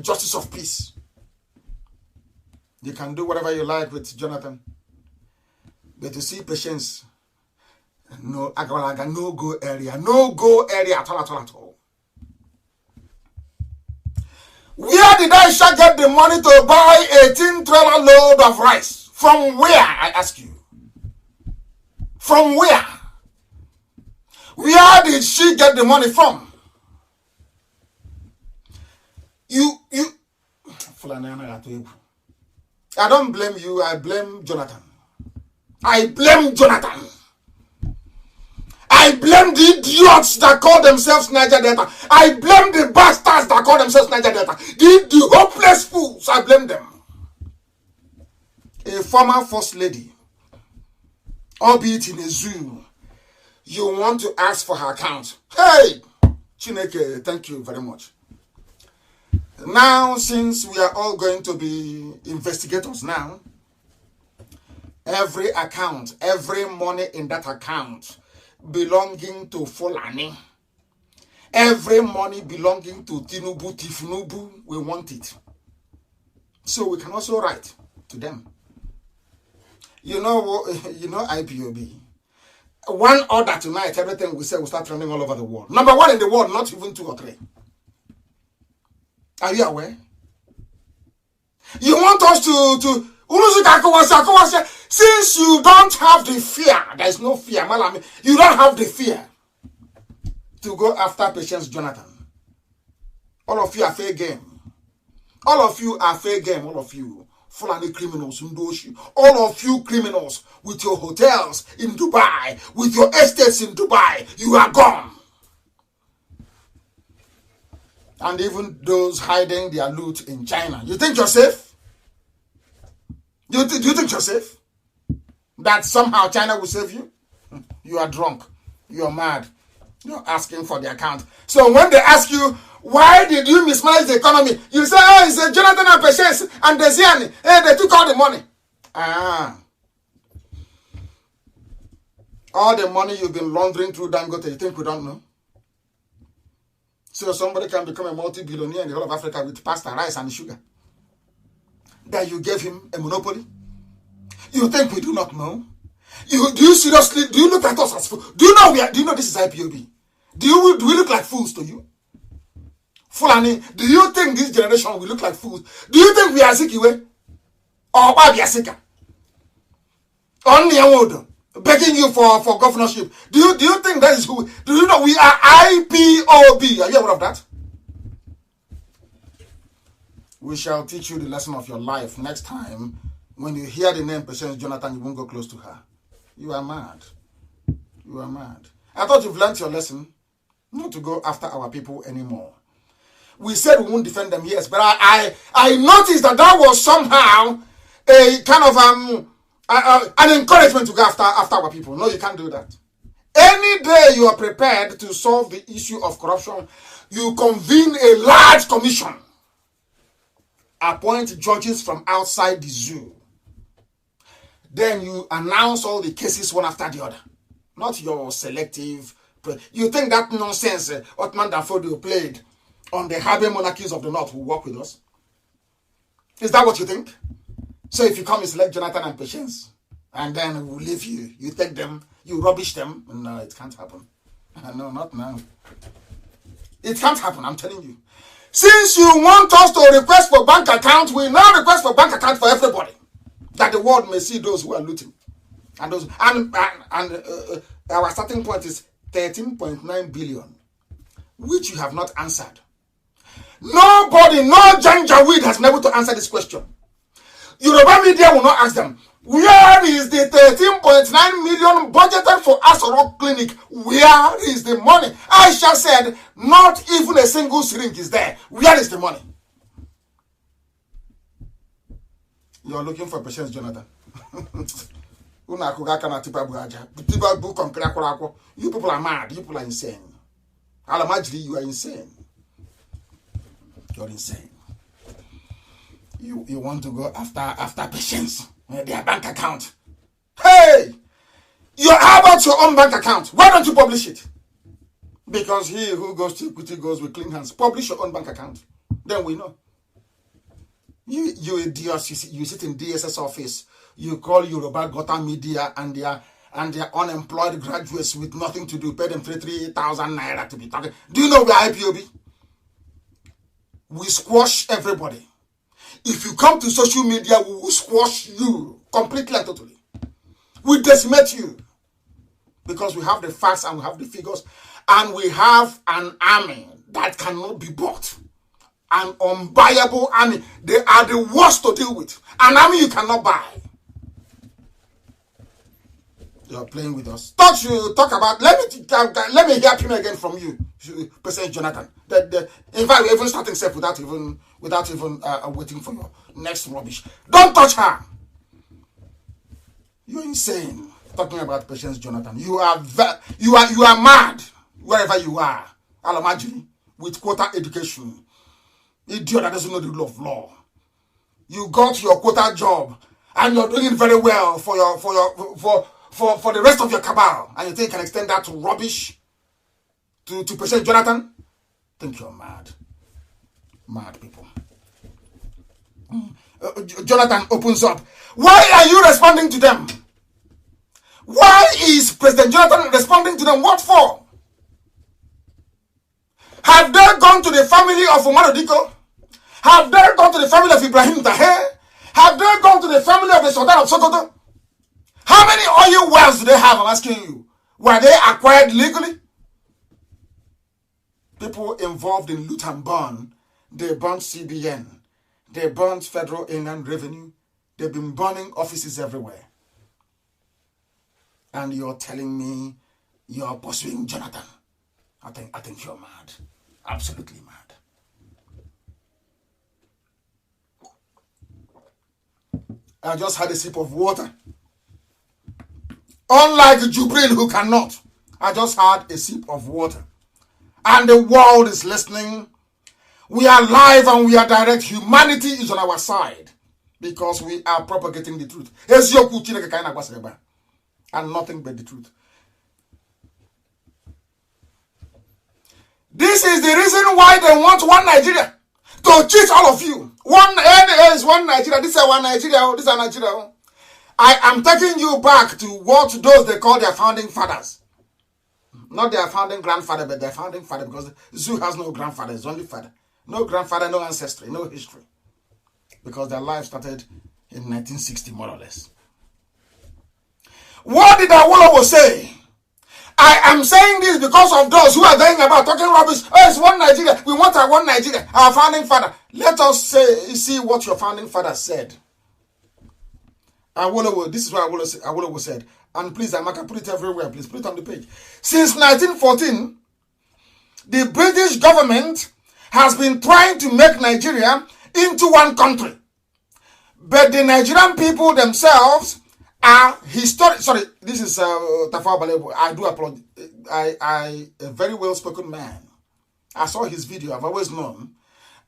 justice of peace. You can do whatever you like with Jonathan. But to see Patience, no go area at all. Where did Aisha get the money to buy 18-trailer load of rice? From where, I ask you? From where? Where did she get the money from? I don't blame you, I blame Jonathan. I blame the idiots that call themselves Niger Delta. I blame the bastards that call themselves Niger Delta. The hopeless fools, I blame them. A former first lady, albeit in a zoo, you want to ask for her account. Hey, Chineke, thank you very much. Now, since we are all going to be investigators now, every account, every money in that account belonging to Fulani, every money belonging to Tinubu, Tifnubu, we want it. So we can also write to them. You know IPOB. One order tonight, everything we say will start running all over the world. Number one in the world, not even 2 or 3. Are you aware? You want us to since you don't have the fear, there is no fear, Malami, you don't have the fear to go after Patience Jonathan. All of you are fair game. All of you are fair game, all of you. Fulani criminals, all of you criminals with your hotels in Dubai, with your estates in Dubai, you are gone. And even those hiding their loot in China. You think you're safe? Do you think you're safe? That somehow China will save you? You are drunk. You are mad. You're asking for the account. So when they ask you, why did you mismanage the economy? You say, oh, it's a Jonathan and Patience and Desiani. Hey, they took all the money. All the money you've been laundering through Dangote, you think we don't know? So somebody can become a multi-billionaire in the whole of Africa with pasta, rice, and sugar. That you gave him a monopoly? You think we do not know? Do you seriously, do you look at us as fools? Do you know this is IPOB? Do we look like fools to you? Fulani, do you think this generation will look like fools? Do you think we are Zikiwe? Or Babiasika? Only Awodo, begging you for governorship. Do you think that is who? Do you know we are IPOB? Are you aware of that? We shall teach you the lesson of your life next time. When you hear the name Patience Jonathan, you won't go close to her. You are mad. You are mad. I thought you've learned your lesson not to go after our people anymore. We said we won't defend them, yes, but I noticed that was somehow a kind of an encouragement to go after our people. No, you can't do that. Any day you are prepared to solve the issue of corruption, you convene a large commission, appoint judges from outside the zoo. Then you announce all the cases one after the other. Not your selective. You think that nonsense Otman Danfodio played on the Habe monarchies of the North will work with us? Is that what you think? So if you come and select Jonathan and Patience, and then we'll leave you, you take them, you rubbish them. No, it can't happen. No, not now. It can't happen, I'm telling you. Since you want us to request for bank account, we now request for bank account for everybody, that the world may see those who are looting. And those our starting point is 13.9 billion, which you have not answered. Nobody, no Janjaweed has been able to answer this question. Yoruba media will not ask them, where is the 13.9 million budgeted for Asoro Clinic? Where is the money? Aisha said, not even a single syringe is there. Where is the money? You are looking for Patience Jonathan. You people are mad. You people are insane. Alamajri, you are insane. You're insane. You want to go after Patience, their bank account. Hey! How about your own bank account? Why don't you publish it? Because he who goes to equity goes with clean hands. Publish your own bank account. Then we know. You idiots, you sit in DSS office. You call Yoruba Gota Media and their unemployed graduates with nothing to do. Pay them 3,000 naira to be talking. Do you know we are IPOB? We squash everybody. If you come to social media, we will squash you completely and totally. We decimate you. Because we have the facts and we have the figures. And we have an army that cannot be bought. An unbuyable army. They are the worst to deal with. An army you cannot buy. You are playing with us. Talk about. Let me hear him again from you, President Jonathan. In fact, we're even starting step without even waiting for your next rubbish. Don't touch her. You're insane. Talking about Patience Jonathan. You are mad wherever you are. Alamajiri with quota education. Idiot that doesn't know the rule of law. You got your quota job and you're doing it very well for the rest of your cabal, and you think you can extend that to rubbish to President Jonathan? I think you're mad. Mad people. Jonathan opens up. Why are you responding to them? Why is President Jonathan responding to them? What for? Have they gone to the family of Umar Diko? Have they gone to the family of Ibrahim Taher? Have they gone to the family of the Sultan of Sokoto? How many oil wells do they have? I'm asking you. Were they acquired legally? People involved in loot and burn. They burnt CBN. They burnt Federal Inland Revenue. They've been burning offices everywhere. And you're telling me you're pursuing Jonathan. I think you're mad. Absolutely mad. I just had a sip of water. Unlike Jubril, who cannot. I just had a sip of water. And the world is listening. We are live and we are direct. Humanity is on our side. Because we are propagating the truth. And nothing but the truth. This is the reason why they want one Nigeria. To cheat all of you. One NA is one Nigeria. This is one Nigeria. This is Nigeria. I am taking you back to what those they call their founding fathers. Not their founding grandfather, but their founding father. Because Zoo has no grandfather. It's only father. No grandfather, no ancestry, no history. Because their life started in 1960, more or less. What did Awolowo say? I am saying this because of those who are going about talking rubbish. Oh, it's one Nigeria. We want our one Nigeria. Our founding father. Let us see what your founding father said. Awolowo, this is what Awolowo said. And please, Amaka, put it everywhere. Please put it on the page. Since 1914, the British government has been trying to make Nigeria into one country. But the Nigerian people themselves are historic. Sorry, this is Tafawa Balewa. I do apologize. I a very well spoken man. I saw his video. I've always known.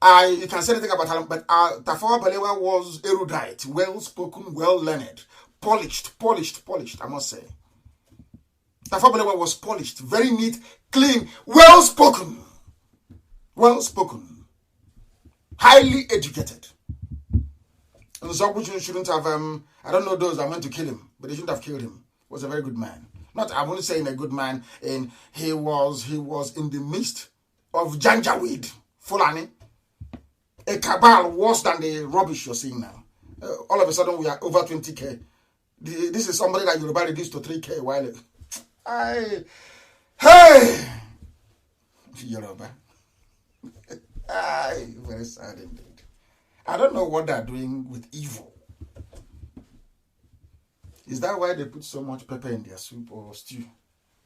You can say anything about him, but Tafawa Balewa was erudite, well spoken, well learned, polished. I must say. Tafawa Balewa was polished, very neat, clean, well spoken, highly educated. And so which shouldn't have, I don't know those that went to kill him, but they shouldn't have killed him. He was a very good man. Not, I'm only saying a good man, and he was in the midst of Janjaweed, Fulani, a cabal worse than the rubbish you're seeing now. All of a sudden, we are over 20K. This is somebody that Yoruba reduced to 3K a while ago. Hey! Yoruba. Very sad indeed. I don't know what they're doing with evil. Is that why they put so much pepper in their soup or stew?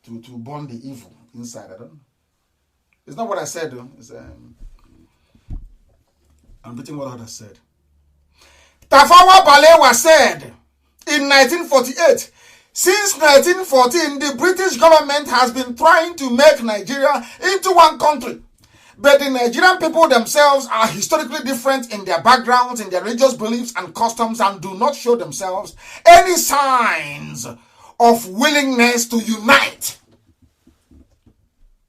To burn the evil inside? I don't know. It's not what I said though. It's, I'm repeating what others said. Tafawa Balewa said in 1948, since 1914, the British government has been trying to make Nigeria into one country. But the Nigerian people themselves are historically different in their backgrounds, in their religious beliefs and customs, and do not show themselves any signs of willingness to unite.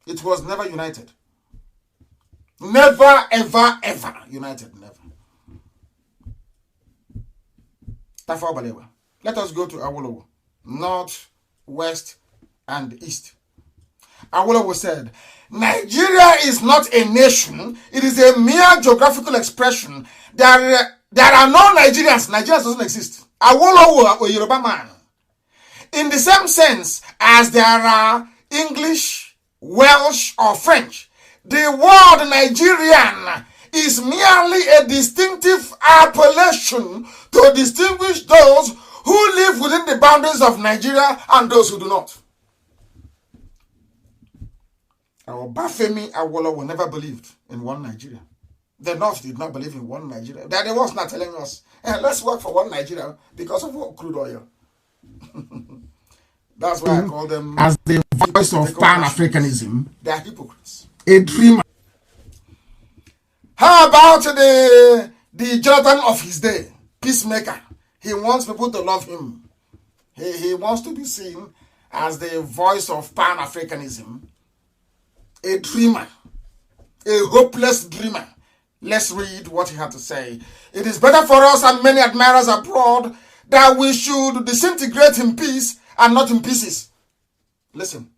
It was never united. Never, ever, ever united. Never. Tafawa Balewa. Let us go to Awolowo. North, west, and east. Awolowo said, Nigeria is not a nation. It is a mere geographical expression. There are no Nigerians. Nigerians doesn't exist. Awolowo, a Yoruba man. In the same sense as there are English, Welsh, or French, the word Nigerian is merely a distinctive appellation to distinguish those who live within the boundaries of Nigeria and those who do not. Our Bafemi Awolowo never believed in one Nigeria. The North did not believe in one Nigeria. They was not telling us, let's work for one Nigeria because of what? Crude oil. That's why I call them as the voice of Pan-Africanism. They are hypocrites. A dreamer. How about the Jonathan of his day, peacemaker? He wants people to love him. He wants to be seen as the voice of Pan-Africanism, a dreamer, a hopeless dreamer. Let's read what he had to say. It is better for us and many admirers abroad that we should disintegrate in peace and not in pieces. Listen.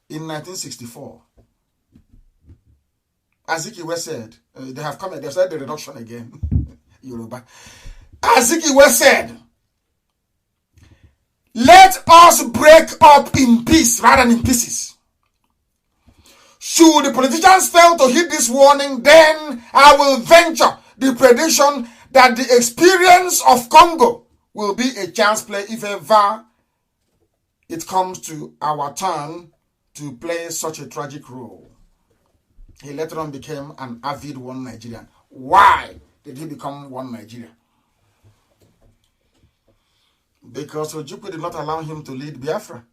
In 1964, Azikiwe said, they have said the reduction again, Yoruba. Azikiwe said, let us break up in peace rather than in pieces. Should the politicians fail to heed this warning, then I will venture the prediction that the experience of Congo will be a chance play if ever it comes to our turn to play such a tragic role. He later on became an avid one Nigerian. Why did he become one Nigerian? Because Ojukwu did not allow him to lead Biafra.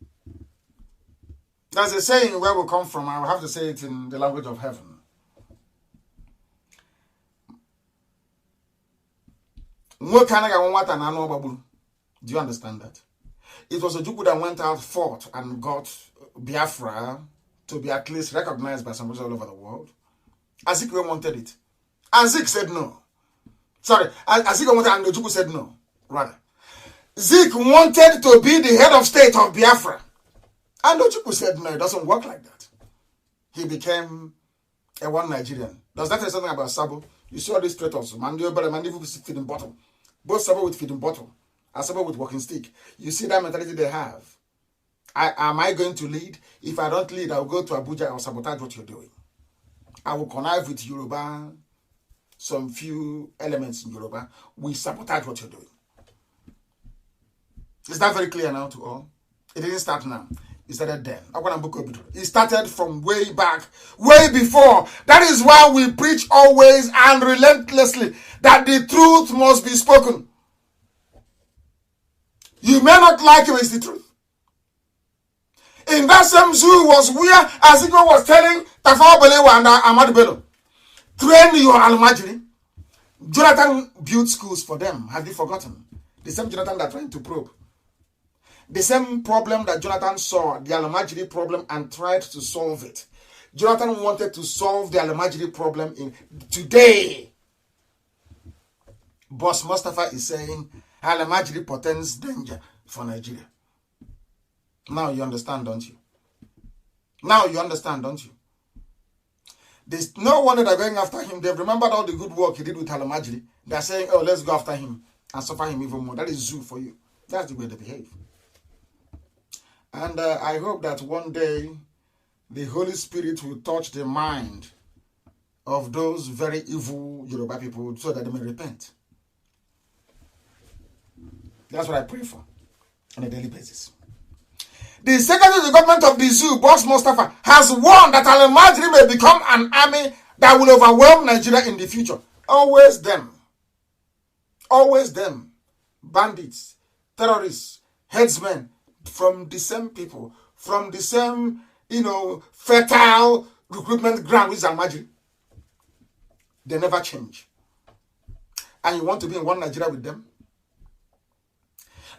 There's a saying where we come from. I will have to say it in the language of heaven. Do you understand that? It was Ojukwu that went out, fought, and got Biafra to be at least recognized by somebody all over the world. Azikiwe wanted it. And Zik said no. Sorry, Azikiwe wanted and Ojukwu said no. Rather, Zik wanted to be the head of state of Biafra. And Ojukwu said no, it doesn't work like that. He became a one Nigerian. Does that say something about Sabo? You see all these traitors, Mandio, but Mandio with feeding bottle. Both Sabo with feeding bottle and Sabo with walking stick. You see that mentality they have. Am I going to lead? If I don't lead, I will go to Abuja and sabotage what you're doing. I will connive with Yoruba, some few elements in Yoruba. We sabotage what you're doing. Is that very clear now to all? It didn't start now. It started then. It started from way back, way before. That is why we preach always and relentlessly that the truth must be spoken. You may not like it, but it's the truth. In that same zoo was where Azikiwe was telling Tafawa Balewa and Ahmadu Bello, train your almajiri. Jonathan built schools for them. Have you forgotten? The same Jonathan that trying to probe. The same problem that Jonathan saw, the almajiri problem, and tried to solve it. Jonathan wanted to solve the almajiri problem in today. Boss Mustafa is saying almajiri portends danger for Nigeria. Now you understand, don't you? Now you understand, don't you? There's no wonder they're going after him. They've remembered all the good work he did with Alamajiri. They're saying, oh, let's go after him and suffer him even more. That is zoo for you. That's the way they behave. And I hope that one day the Holy Spirit will touch the mind of those very evil Yoruba people so that they may repent. That's what I pray for on a daily basis. The Secretary of the Government of the Zoo, Boss Mustafa, has warned that Al-Majri may become an army that will overwhelm Nigeria in the future. Always them. Always them. Bandits, terrorists, headsmen, from the same people, from the same, fertile recruitment ground with Al-Majri. They never change. And you want to be in one Nigeria with them?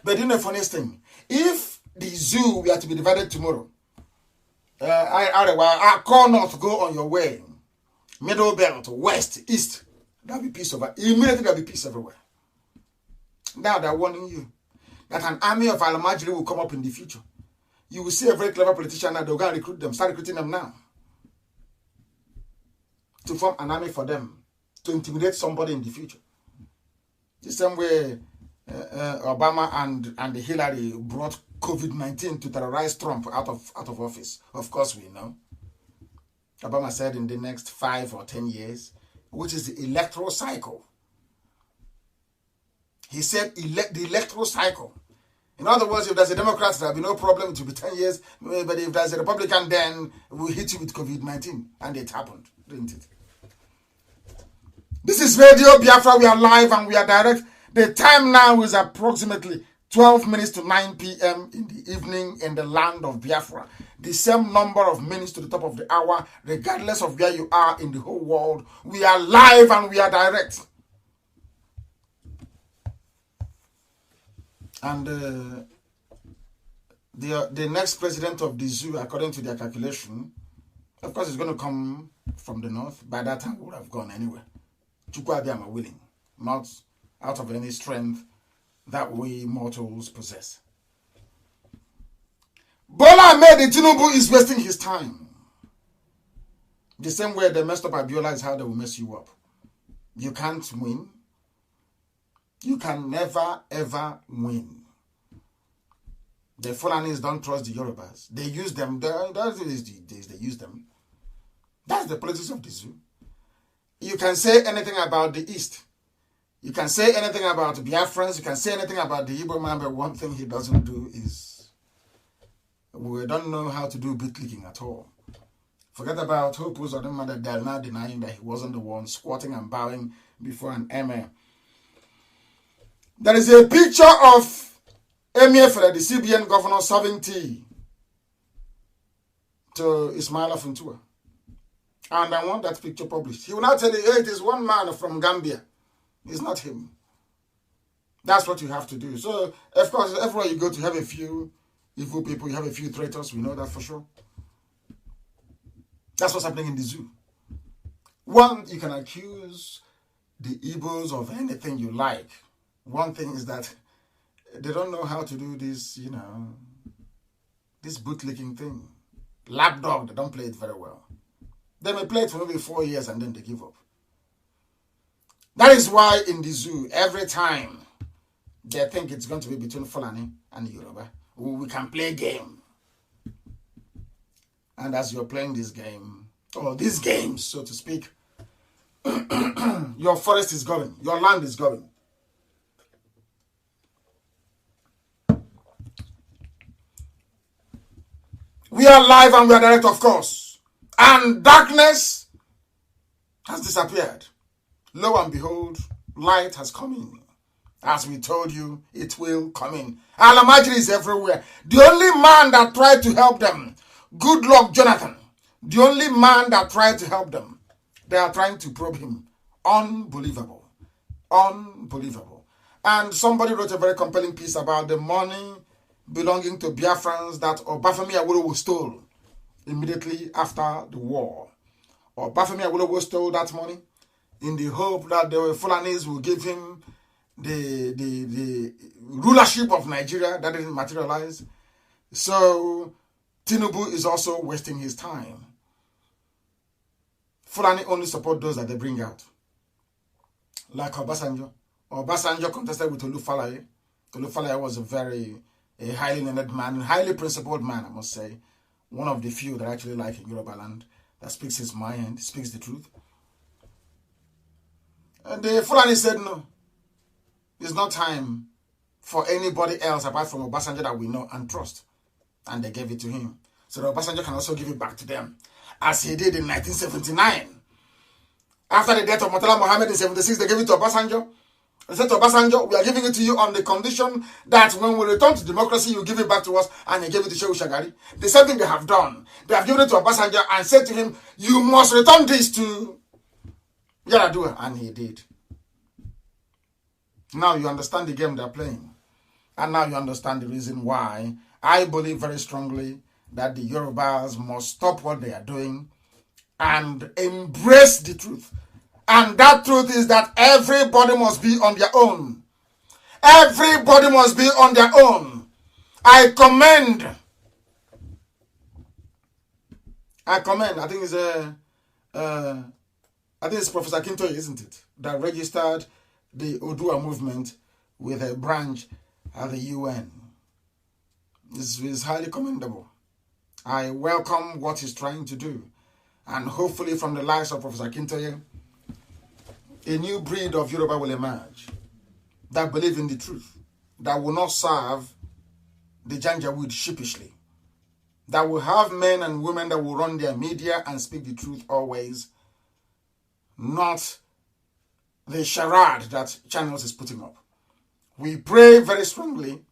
But you know the funniest thing, if the zoo were to be divided tomorrow, I call north, go on your way, middle belt, west, east, there'll be peace over. Immediately there'll be peace everywhere. Now they're warning you that an army of Al-Majri will come up in the future. You will see a very clever politician now, they'll go and recruit them, start recruiting them now. To form an army for them, to intimidate somebody in the future. The same way Obama and Hillary brought COVID-19 to terrorize Trump out of office. Of course we know. Obama said in the next 5 or 10 years, which is the electoral cycle. He said the electoral cycle. In other words, if there's a Democrat, there'll be no problem, it will be 10 years. But if there's a Republican, then we'll hit you with COVID-19. And it happened, didn't it? This is Radio Biafra. We are live and we are direct. The time now is approximately 12 minutes to 9 p.m. in the evening in the land of Biafra. the same number of minutes to the top of the hour, regardless of where you are in the whole world. We are live and we are direct. And the next president of the zoo, according to their calculation, of course, is going to come from the north. By that time, we would have gone anywhere. Chukwuabiama willing, not out of any strength that we mortals possess. Bola Ahmed Tinubu is wasting his time. The same way they messed up Abiola is how they will mess you up. You can't win. You can never, ever win. The Fulanis don't trust the Yorubas. They use them. They use them. That's the politics of the zoo. You can say anything about the East. You can say anything about Biafrans. You can say anything about the Igbo man, but one thing he doesn't do is we don't know how to do beat clicking at all. Forget about Hope Uzodinma that they're now denying that he wasn't the one squatting and bowing before an emir. There is a picture of Emir Fele, the CBN governor, serving tea to Ismaila Funtua. And I want that picture published. He will now tell you, hey, it is one man from Gambia. It's not him. That's what you have to do. So, of course, everywhere you go to have a few evil people, you have a few traitors. We know that for sure. That's what's happening in the zoo. One, you can accuse the Igbos of anything you like. One thing is that they don't know how to do this, this bootlicking thing. Lapdog, they don't play it very well. They may play it for maybe 4 years and then they give up. That is why in the zoo, every time they think it's going to be between Fulani and Yoruba, we can play a game. And as you're playing this game, or these games, so to speak, your forest is going, your land is going. We are live and we are direct, of course. And darkness has disappeared. Lo and behold, light has come in. As we told you, it will come in. Alamajiri is everywhere. The only man that tried to help them, good luck Jonathan, the only man that tried to help them, they are trying to probe him. Unbelievable. Unbelievable. And somebody wrote a very compelling piece about the money belonging to Biafrans that Obafemi Awolowo stole immediately after the war. Obafemi Awolowo stole that money in the hope that the Fulanis will give him the rulership of Nigeria. That didn't materialize. So Tinubu is also wasting his time. Fulani only support those that they bring out. Like Obasanjo. Obasanjo contested with Olufalaye. Olufalaye was a highly learned man, highly principled man, I must say. One of the few that I actually like in Yoruba land, that speaks his mind, speaks the truth. And the Fulani said, no, it's not time for anybody else apart from Obasanjo that we know and trust. And they gave it to him. So that Obasanjo can also give it back to them, as he did in 1979. After the death of Murtala Mohammed in 1976, they gave it to Obasanjo. They said to Obasanjo, we are giving it to you on the condition that when we return to democracy, you give it back to us, and he gave it to Shehu Shagari. The same thing they have done. They have given it to Obasanjo and said to him, you must return this to Yaradua, and he did. Now you understand the game they're playing. And now you understand the reason why I believe very strongly that the Yorubas must stop what they are doing and embrace the truth. And that truth is that everybody must be on their own. Everybody must be on their own. I commend, I think it's Professor Kintoye, isn't it, that registered the Odua movement with a branch at the UN. This is highly commendable. I welcome what he's trying to do. And hopefully from the likes of Professor Kintoye, a new breed of Yoruba will emerge that believe in the truth, that will not serve the Janjaweed sheepishly, that will have men and women that will run their media and speak the truth always, not the charade that Channels is putting up. We pray very strongly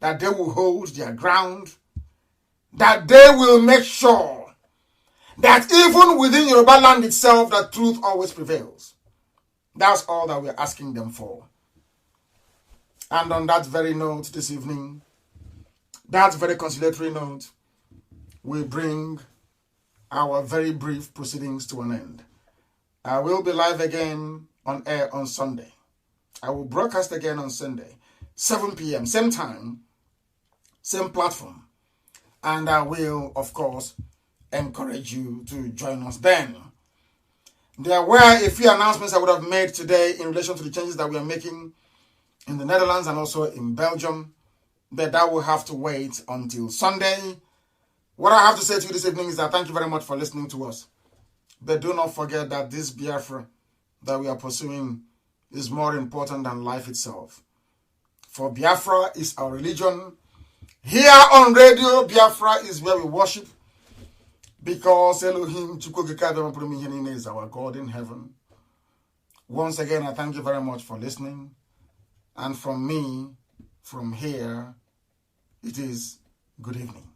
that they will hold their ground that they will make sure that even within Yoruba land itself, that truth always prevails. That's all that we're asking them for. And on that very note this evening, that very conciliatory note, we bring our very brief proceedings to an end. I will be live again on air on Sunday. I will broadcast again on Sunday, 7 p.m., same time, same platform. And I will, of course, encourage you to join us then. There were a few announcements I would have made today in relation to the changes that we are making in the Netherlands and also in Belgium, but that will have to wait until Sunday. What I have to say to you this evening is that thank you very much for listening to us. But do not forget that this Biafra that we are pursuing is more important than life itself. For Biafra is our religion. Here on radio, Biafra is where we worship, because Elohim is our God in heaven. Once again, I thank you very much for listening. And from me, from here, it is good evening.